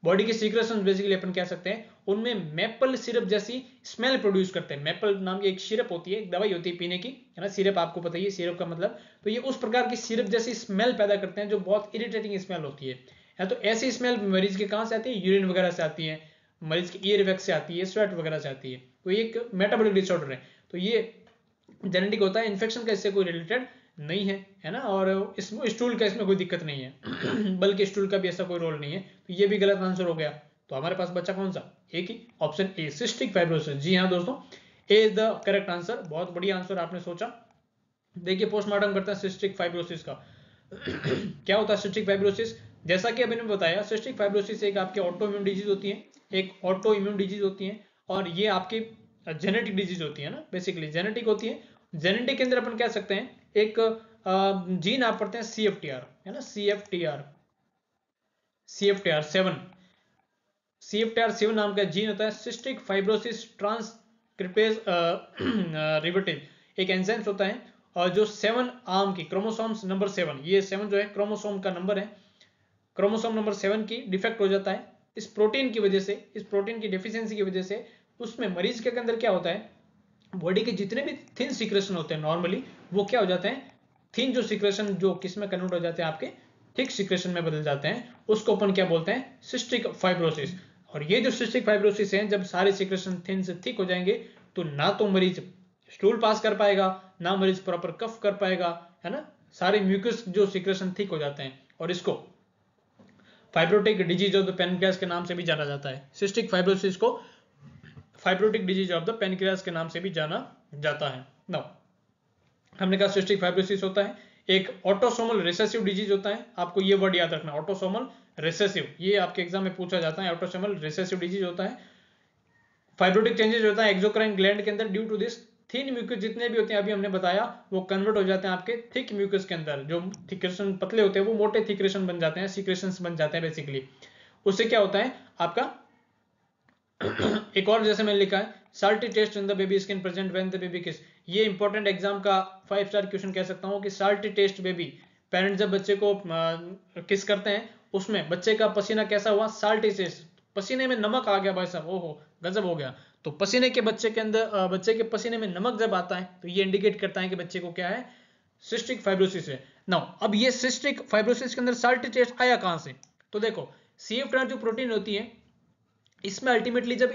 [SPEAKER 1] बॉडी के सीक्रेशन बेसिकली अपन कह सकते हैं, उनमें मैपल सिरप जैसी स्मेल प्रोड्यूस करते हैं। मैपल नाम की एक सिरप होती है, एक दवाई होती है पीने की, है ना, सिरप आपको पता ही है सिरप का मतलब, तो ये उस प्रकार की सिरप जैसी स्मेल पैदा करते हैं जो बहुत इरिटेटिंग स्मेल होती है। तो ऐसी स्मेल मरीज के कहां से आती है, यूरिन वगैरह से आती है, मरीज के ईयर वैक्स से आती है, स्वेट वगैरह से आती है, तो ये एक मेटाबॉलिक डिसऑर्डर है, तो ये जेनेटिक होता है, इन्फेक्शन का इससे कोई रिलेटेड नहीं है ना, और इसमें स्टूल का इसमें कोई दिक्कत नहीं है बल्कि स्टूल का भी ऐसा कोई रोल नहीं है, तो ये भी गलत आंसर हो गया। तो हमारे पास बच्चा कौन सा, एक ही, ऑप्शन ए, सिस्टिक फाइब्रोसिस। जी हाँ दोस्तों, ए इज द करेक्ट आंसर, बहुत बढ़िया आंसर आपने सोचा। देखिए पोस्टमार्टम करते हैं सिस्टिक फाइब्रोसिस का क्या होता है सिस्टिक फाइब्रोसिस, जैसा कि अभी मैंने बताया, सिस्टिक फाइब्रोसिस एक आपकी ऑटो इम्यून डिजीज होती है, एक ऑटो इम्यून डिजीज होती है, और ये आपकी जेनेटिक डिजीज होती है ना, बेसिकली जेनेटिक होती है। जेनेटिक के अंदर अपन कह सकते हैं एक जीन आप पढ़ते हैं CFTR, है ना, CFTR 7, CFTR 7 नाम का जीन होता है, सिस्टिक फाइब्रोसिस ट्रांसक्रिप्टेज रिवर्टेज, एक एंजाइम होता है, और जो 7 आर्म की क्रोमोसोम्स नंबर 7, ये 7 जो है क्रोमोसोम का नंबर है, क्रोमोसोम नंबर 7 की डिफेक्ट हो जाता है इस प्रोटीन की वजह से, इस प्रोटीन की डेफिशिएंसी की वजह से, उसमें मरीज के अंदर क्या होता है, बॉडी के जितने भी थिन सीक्रेशन होते हैं नॉर्मली, वो क्या हो जाते हैं, थिन जो सीक्रेशन जो किस में कन्वर्ट हो जाते हैं, आपके थिक सीक्रेशन में बदल जाते हैं, उसको अपन क्या बोलते हैं, सिस्टिक फाइब्रोसिस। और ये जो सिस्टिक फाइब्रोसिस है, जब सारे सीक्रेशन थिन से थिक हो जाएंगे, तो ना तो मरीज स्टूल पास कर पाएगा, ना मरीज प्रॉपर कफ कर पाएगा, है ना, सारे म्यूकस जो सीक्रेशन थिक हो जाते हैं, और इसको fibrotic disease of the pancreas के नाम से भी जाना जाता है। सिस्टिक फाइब्रोसिस को fibrotic disease of the pancreas के नाम से भी जाना जाता है। नाउ हमने कहा सिस्टिक फाइब्रोसिस होता है, एक ऑटोसोमल रिसेसिव डिजीज होता है, आपको ये वर्ड याद रखना, ऑटोसोमल रिसेसिव, ये आपके एग्जाम में पूछा जाता है, ऑटोसोमल रिसेसिव डिजीज होता है। फाइब्रोटिक चेंजेस होता है एक्सोक्राइन ग्लैंड के अंदर, due to this thin mucus जितने भी होते हैं अभी हमने बताया, वो कन्वर्ट हो जाते हैं आपके थिक म्यूकस के अंदर, जो थिक्रेशन पतले होते हैं वो मोटे थिक्रेशन बन जाते हैं, सीक्रेशंस बन जाते हैं बेसिकली। उससे क्या होता है, आपका एक और जैसे मैंने लिखा है salty taste in the baby skin present when the baby kiss, ये इंपॉर्टेंट एग्जाम का 5 स्टार क्वेश्चन कह सकता हूँ कि साल्टी टेस्ट बेबी, पेरेंट जब बच्चे को किस करते हैं उसमें बच्चे का पसीना कैसा हुआ, साल्टी टेस्ट, पसीने में नमक आ गया भाई साहब, ओहो गजब हो गया। तो पसीने के बच्चे के अंदर बच्चे के पसीने में नमक जब आता है तो ये इंडिकेट करता है कि बच्चे को क्या है, सिस्टिक फाइब्रोसिस है। नाउ अब ये सिस्टिक फाइब्रोसिस के अंदर साल्टी टेस्ट आया कहां से, तो देखो CF जो प्रोटीन होती है इसमें अल्टीमेटली जब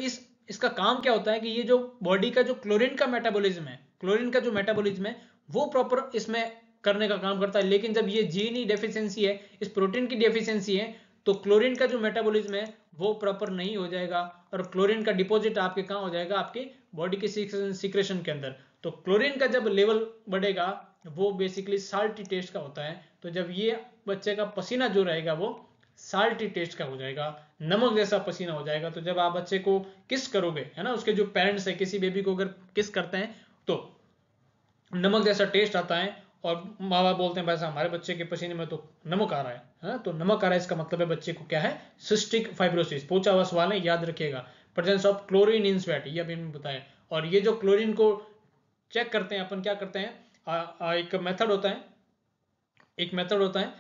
[SPEAKER 1] इसका काम क्या होता है कि ये जो बॉडी का जो क्लोरीन का मेटाबॉलिज्म है, क्लोरीन का जो मेटाबॉलिज्म है वो प्रॉपर इसमें करने का काम करता है। लेकिन जब ये जीनी डेफिशिएंसी है, इस प्रोटीन की डेफिशिएंसी है, तो क्लोरीन का जो मेटाबॉलिज्म है वो प्रॉपर नहीं हो जाएगा और क्लोरीन का डिपॉजिट आपके कहां हो जाएगा, आपके बॉडी के सीक्रेशन के अंदर। तो क्लोरीन का जब लेवल बढ़ेगा वो बेसिकली साल्टी टेस्ट का होता है। तो जब ये बच्चे का पसीना जो रहेगा वो साल्टी टेस्ट का हो जाएगा, नमक जैसा पसीना हो जाएगा। तो जब आप बच्चे को किस करोगे, है ना, उसके जो पेरेंट्स है किसी बेबी को अगर किस करते हैं तो नमक जैसा टेस्ट आता है और माँ बाप बोलते हैं भाई साहब हमारे बच्चे के पसीने में तो नमक आ रहा है, तो नमक आ रहा है इसका मतलब है बच्चे को क्या है, सिस्टिक फाइब्रोसिस। पूछा हुआ सवाल है, याद रखिएगा। Presence of chlorine in sweat, ये अभी मैंने बताया। और ये जो क्लोरीन को चेक करते हैं अपन क्या करते हैं, एक मेथड होता है,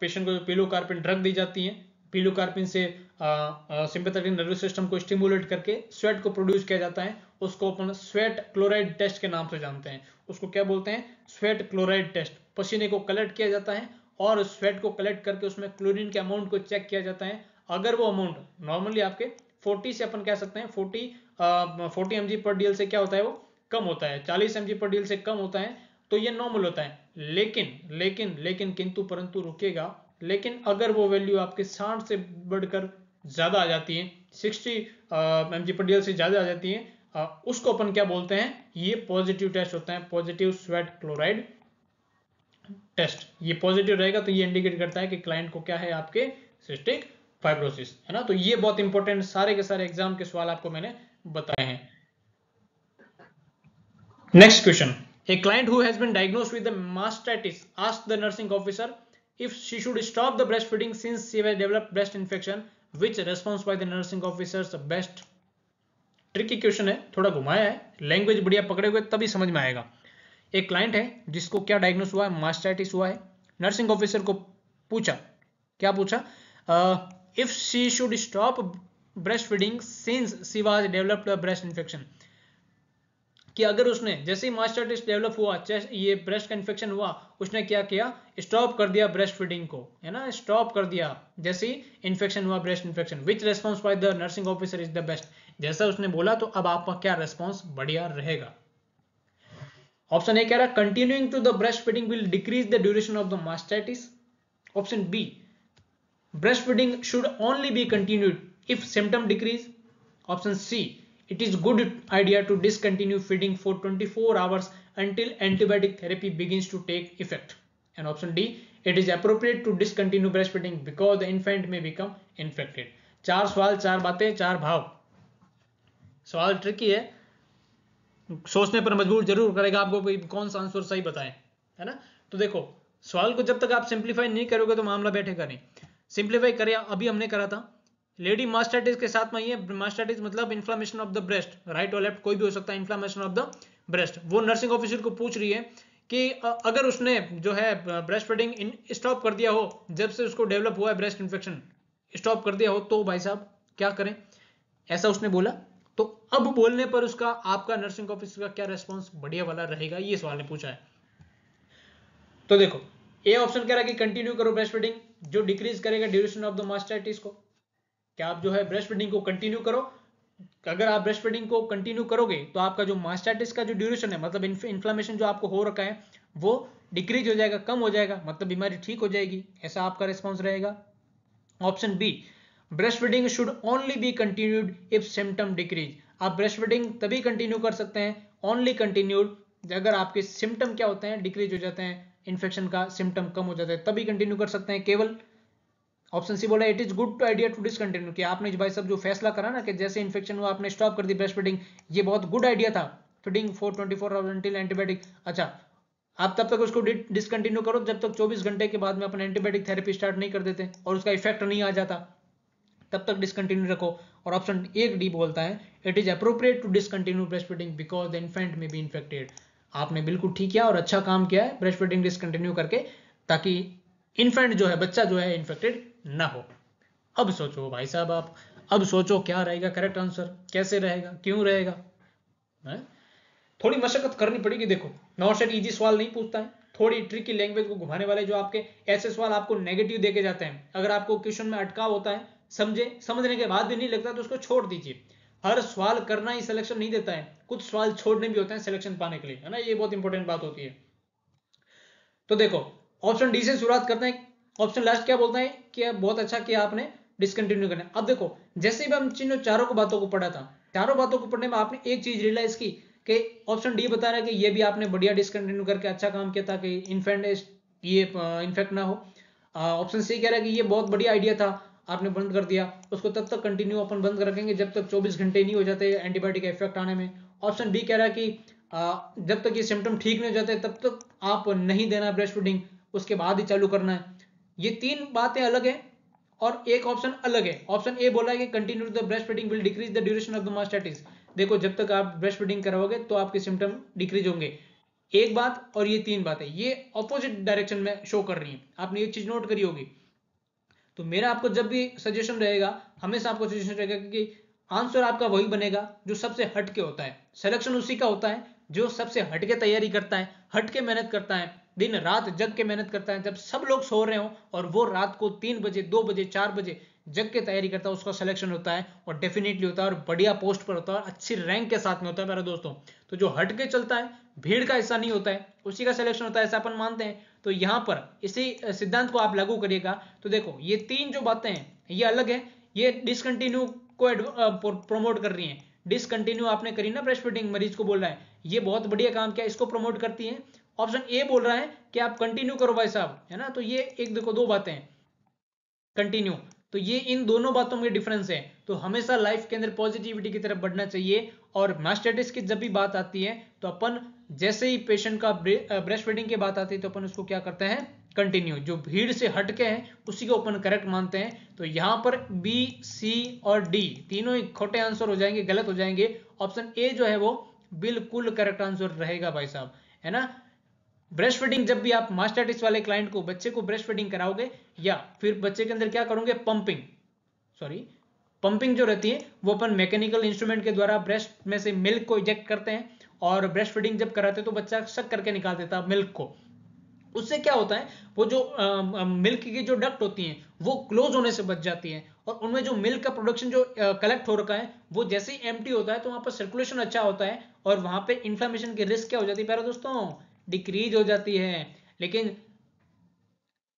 [SPEAKER 1] पेशेंट को पिलोकार्पिन ड्रग दी जाती है, पिलोकार्पिन से सिंपैथेटिक नर्वस सिस्टम को स्टिमुलेट करके स्वेट को प्रोड्यूस किया जाता है। उसको अपन स्वेट क्लोराइड टेस्ट के नाम से जानते हैं। उसको क्या बोलते हैं, स्वेट क्लोराइड टेस्ट। पसीने को कलेक्ट किया जाता है और स्वेट को कलेक्ट करके उसमें क्लोरीन के अमाउंट को चेक किया जाता है। अगर वो अमाउंट नॉर्मली आपके 40 से अपन कह सकते हैं 40 mg पर डीएल से क्या होता है, वो कम होता है, 40 mg पर डीएल से कम होता है तो ये नॉर्मल होता है। लेकिन किंतु परंतु रुकेगा, लेकिन अगर वो वैल्यू आपके 60 से बढ़कर ज्यादा आ जाती है, 60 mg पर डीएल से ज्यादा आ जाती है, उसको अपन क्या बोलते हैं, ये पॉजिटिव टेस्ट होता है, पॉजिटिव स्वेट क्लोराइड टेस्ट। ये पॉजिटिव रहेगा तो ये इंडिकेट करता है कि क्लाइंट को क्या है, आपके सिस्टिक फाइब्रोसिस, है ना। तो ये बहुत इंपॉर्टेंट सारे के सारे एग्जाम के सवाल आपको मैंने बताए हैं। Next question, a client who has been diagnosed with the mastitis asked the nursing officer if she should stop the breastfeeding since she has developed breast infection, which response by the nursing officers best। Tricky question है, थोड़ा घुमाया है, language बढ़िया पकड़े हुए तभी समझ में आएगा। एक क्लाइंट है जिसको क्या डायग्नोस हुआ है, मास्टाइटिस हुआ है। नर्सिंग ऑफिसर को पूछा, क्या पूछा, if she should stop breast feeding since she was developed breast infection, कि अगर उसने जैसे ही मास्टाइटिस डेवलप हुआ, ये ब्रेस्ट का इन्फेक्शन हुआ, उसने क्या किया, स्टॉप कर दिया ब्रेस्ट फीडिंग को, है ना, स्टॉप कर दिया जैसे ही इन्फेक्शन हुआ, breast infection. Which response by the nursing officer is the best, जैसा उसने बोला तो अब आपका क्या रेस्पॉन्स बढ़िया रहेगा। ऑप्शन ए कह रहा है continuing to the breast feeding will decrease the duration of the mastitis. Option B breast feeding should only be continued if symptom decrease. Option C it is good idea to discontinue feeding for 24 hours until antibiotic therapy begins to take effect, and option D it is appropriate to discontinue breastfeeding because the infant may become infected। चार सवाल, चार बातें, चार भाव। सवाल tricky है, सोचने पर मजबूर जरूर करेगा आपको कि कौन सा आंसर सही बताएं, है ना। तो देखो सवाल को जब तक आप सिंप्लीफाई नहीं करोगे तो मामला बैठेगा नहीं। सिंप्लीफाई करें, अभी हमने करा था लेडी मास्टाइटिस के साथ में, ये मास्टाइटिस मतलब inflammation of the breast, right और लेफ्ट कोई भी हो सकता है, इन्फ्लामेशन ऑफ द ब्रेस्ट। वो नर्सिंग ऑफिसर को पूछ रही है कि अगर उसने जो है ब्रेस्ट फीडिंग स्टॉप कर दिया हो, जब से उसको डेवलप हुआ है ब्रेस्ट इन्फेक्शन स्टॉप कर दिया हो, तो भाई साहब क्या करें, ऐसा उसने बोला। तो अब बोलने पर उसका आपका नर्सिंग ऑफिसर का क्या रेस्पॉन्स बढ़िया वाला रहेगा, ये सवाल ने पूछा है। तो देखो ए ऑप्शन कह रहा है कि कंटिन्यू करो ब्रेस्ट फीडिंग, जो डिक्रीज करेगा ड्यूरेशन ऑफ द मास्टाइटिस को। क्या आप जो है ब्रेस्ट फीडिंग को कंटिन्यू करो, अगर आप ब्रेस्ट फीडिंग को कंटिन्यू करोगे तो आपका जो मास्टाइटिस का जो ड्यूरेशन है, मतलब इन्फ्लेमेशन जो आपको हो रखा है वो डिक्रीज हो जाएगा, कम हो जाएगा, मतलब बीमारी ठीक हो जाएगी, ऐसा आपका रिस्पॉन्स रहेगा। Option B breast feeding should only be continued if symptom decrease. आप ब्रेस्ट फीडिंग तभी कंटिन्यू कर सकते हैं, ओनली कंटिन्यूड, अगर आपके सिम्टम क्या होते हैं, डिक्रीज हो जाते हैं, इन्फेक्शन का सिम्टम कम हो जाता है, तभी कंटिन्यू कर सकते हैं केवल। ऑप्शन सी बोला it is good idea to discontinue, कि आपने भाई सब जो फैसला करा ना कि जैसे इन्फेक्शन हुआ आपने स्टॉप कर दी ब्रेस्ट फीडिंग, ये बहुत गुड आइडिया था, feeding for 24 hours until antibiotic. अच्छा आप तब तक उसको डिसकंटिन्यू करो जब तक 24 घंटे के बाद में अपन एंटीबायोटिक थेरेपी स्टार्ट नहीं कर देते और उसका इफेक्ट नहीं आ जाता, तब तक डिसकंटिन्यू रखो। और ऑप्शन 1 डी बोलता है it is appropriate to discontinue breast feeding because the infant may be infected. आपने बिल्कुल ठीक किया और अच्छा काम किया है ब्रेस्ट फीडिंग डिसकंटिन्यू करके, ताकि इन्फेंट जो है, बच्चा जो है, इन्फेक्टेड ना हो। अब सोचो भाई साहब, आप अब सोचो क्या रहेगा करेक्ट आंसर, कैसे रहेगा, क्यों रहेगा है? थोड़ी मशक्कत करनी पड़ेगी। देखो नॉर्सेट इजी सवाल नहीं पूछता है, थोड़ी ट्रिकी लैंग्वेज को घुमाने वाले जो आपके ऐसे सवाल आपको नेगेटिव देके जाते हैं। अगर आपको क्वेश्चन में अटकाव होता है, समझने के बाद भी नहीं लगता तो उसको छोड़ दीजिए। हर सवाल करना ही सिलेक्शन नहीं देता है, कुछ सवाल छोड़ने भी होते हैं सिलेक्शन पाने के लिए, है ना, ये बहुत इंपॉर्टेंट बात होती है। तो देखो ऑप्शन डी से शुरुआत करते हैं। ऑप्शन लास्ट क्या बोलता है कि बहुत अच्छा किया आपने डिसकंटिन्यू करना। अब देखो जैसे भी हम इन चारों बातों को पढ़ा था, चारों बातों को पढ़ने में आपने एक चीज रियलाइज की कि ऑप्शन डी बता रहा है कि ये भी आपने बढ़िया डिसकंटिन्यू करके अच्छा काम किया था कि ये इन्फेक्ट ना हो। ऑप्शन सी कह रहा है कि ये बहुत बढ़िया आइडिया था, आपने बंद कर दिया, उसको तब तक कंटिन्यू अपन बंद रखेंगे जब तक 24 घंटे नहीं हो जाते एंटीबायोटिक का इफेक्ट आने में। ऑप्शन बी कह रहा है कि जब तक ये सिम्टम ठीक नहीं हो जाते तब तक आप नहीं देना ब्रेस्ट फीडिंग, उसके बाद ही चालू करना है। ये तीन बातें अलग है और एक ऑप्शन अलग है। ऑप्शन ए बोला है कि continue the breast feeding will decrease the duration of the mastitis. देखो जब तक आप ब्रेस्ट फीडिंग कराओगे तो आपके सिम्टम डिक्रीज होंगे। एक बात और ये तीन बातें ये ऑपोजिट डायरेक्शन में शो कर रही हैं, आपने ये चीज नोट करी होगी। तो मेरा आपको जब भी सजेशन रहेगा, हमेशा आपको सजेशन रहेगा कि आंसर आपका वही बनेगा जो सबसे हटके होता है। सिलेक्शन उसी का होता है जो सबसे हटके तैयारी करता है, हटके मेहनत करता है, दिन रात जग के मेहनत करता है, जब सब लोग सो रहे हो और वो रात को 3 बजे 2 बजे 4 बजे जग के तैयारी करता है, उसका सिलेक्शन होता है और डेफिनेटली होता है और बढ़िया पोस्ट पर होता है और अच्छी रैंक के साथ में होता है मेरे दोस्तों। तो जो हटके चलता है, भीड़ का हिस्सा नहीं होता है, उसी का सिलेक्शन होता है, ऐसा अपन मानते हैं। तो यहां पर इसी सिद्धांत को आप लागू करिएगा तो देखो ये तीन जो बातें हैं ये अलग है, ये डिसकंटिन्यू को प्रमोट कर रही हैं। डिसकंटिन्यू आपने करी ना ब्रेस्ट फीडिंग, मरीज को बोल रहा है ये बहुत बढ़िया काम किया, इसको प्रमोट करती है। ऑप्शन ए बोल रहा है कि आप कंटिन्यू करो भाई साहब, है ना। तो ये एक देखो दो बातें हैं कंटिन्यू, तो ये इन दोनों बातों में डिफरेंस है। तो हमेशा लाइफ के अंदर पॉजिटिविटी की तरफ बढ़ना चाहिए। और मास्टाइटिस की जब भी बात आती है तो अपन जैसे ही पेशेंट का ब्रेस्ट फीडिंग की बात आती है तो अपन उसको क्या करते हैं, कंटिन्यू। जो भीड़ से हटके हैं उसी को अपन करेक्ट मानते हैं। तो यहां पर बी सी और डी तीनों ही खोटे आंसर हो जाएंगे, गलत हो जाएंगे। ऑप्शन ए जो है वो बिल्कुल करेक्ट आंसर रहेगा भाई साहब, है ना। ब्रेस्ट फीडिंग जब भी आप मास्टाइटिस वाले क्लाइंट को, बच्चे को ब्रेस्ट फीडिंग कराओगे या फिर बच्चे के अंदर क्या करोगे, पंपिंग जो रहती है वो अपन मैकेनिकल इंस्ट्रूमेंट के द्वारा ब्रेस्ट में से मिल्क को इजेक्ट करते हैं। और ब्रेस्ट फीडिंग जब कराते हैं तो बच्चा शक करके निकाल देता है मिल्क को। उससे क्या होता है, वो जो मिल्क की जो डक्ट होती हैं वो क्लोज होने से बच जाती है और उनमें जो मिल्क का प्रोडक्शन जो कलेक्ट हो रखा है वो जैसे ही एम्प्टी होता है तो वहां पर सर्कुलेशन अच्छा होता है और वहां पे इन्फ्लेमेशन की रिस्क क्या हो जाती है प्यारे दोस्तों, डिक्रीज हो जाती है। लेकिन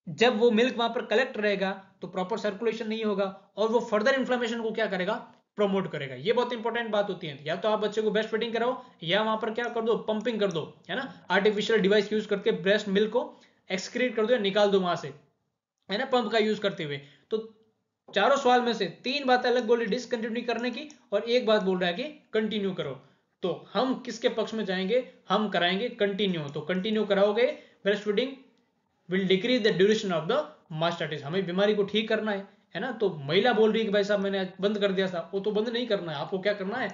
[SPEAKER 1] जब वो मिल्क वहां पर कलेक्ट रहेगा तो प्रॉपर सर्कुलेशन नहीं होगा और वो फर्दर इन्फ्लेमेशन को क्या करेगा, प्रमोट करेगा। ये बहुत इंपॉर्टेंट बात होती है। या तो आप बच्चे को ब्रेस्ट फीडिंग कराओ या वहां पर क्या कर दो, पंपिंग कर दो, है ना, आर्टिफिशियल डिवाइस यूज करके ब्रेस्ट मिल्क को एक्सक्रीट कर दो या निकाल दो वहां से, है ना, पंप का यूज करते हुए। तो चारों सवाल में से तीन बातें अलग बोली डिसकंटिन्यू करने की और एक बात बोल रहा है कि कंटिन्यू करो। तो हम किसके पक्ष में जाएंगे, हम कराएंगे कंटिन्यू। तो कंटिन्यू कराओगे breast feeding will decrease the duration of the mastitis. हमें बीमारी को ठीक करना है ना। तो महिला बोल रही है कि भाई साहब मैंने बंद कर दिया था, वो तो बंद नहीं करना है, आपको क्या करना है,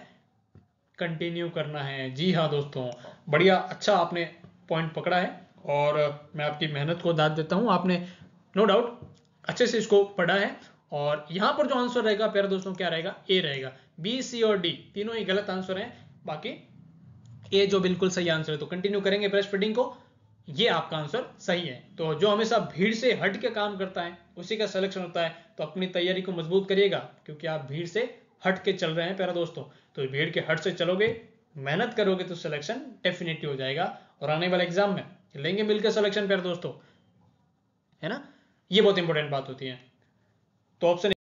[SPEAKER 1] कंटिन्यू करना है। जी हाँ दोस्तों, बढ़िया, अच्छा आपने पॉइंट पकड़ा है और मैं आपकी मेहनत को दाद देता हूँ। आपने नो डाउट अच्छे से इसको पढ़ा है। और यहाँ पर जो आंसर रहेगा प्यारे दोस्तों क्या रहेगा, ए रहेगा। बी सी और डी तीनों ही गलत आंसर हैं, बाकी ए जो बिल्कुल सही आंसर है। तो कंटिन्यू करेंगे ब्रेस्ट फीडिंग को, ये आपका आंसर सही है। तो जो हमेशा भीड़ से हट के काम करता है उसी का सिलेक्शन होता है। तो अपनी तैयारी को मजबूत करिएगा क्योंकि आप भीड़ से हट के चल रहे हैं प्यारे दोस्तों। तो भीड़ के हट से चलोगे, मेहनत करोगे तो सिलेक्शन डेफिनेटली हो जाएगा और आने वाले एग्जाम में लेंगे मिलकर सिलेक्शन प्यारे दोस्तों, है ना। ये बहुत इंपॉर्टेंट बात होती है। तो ऑप्शन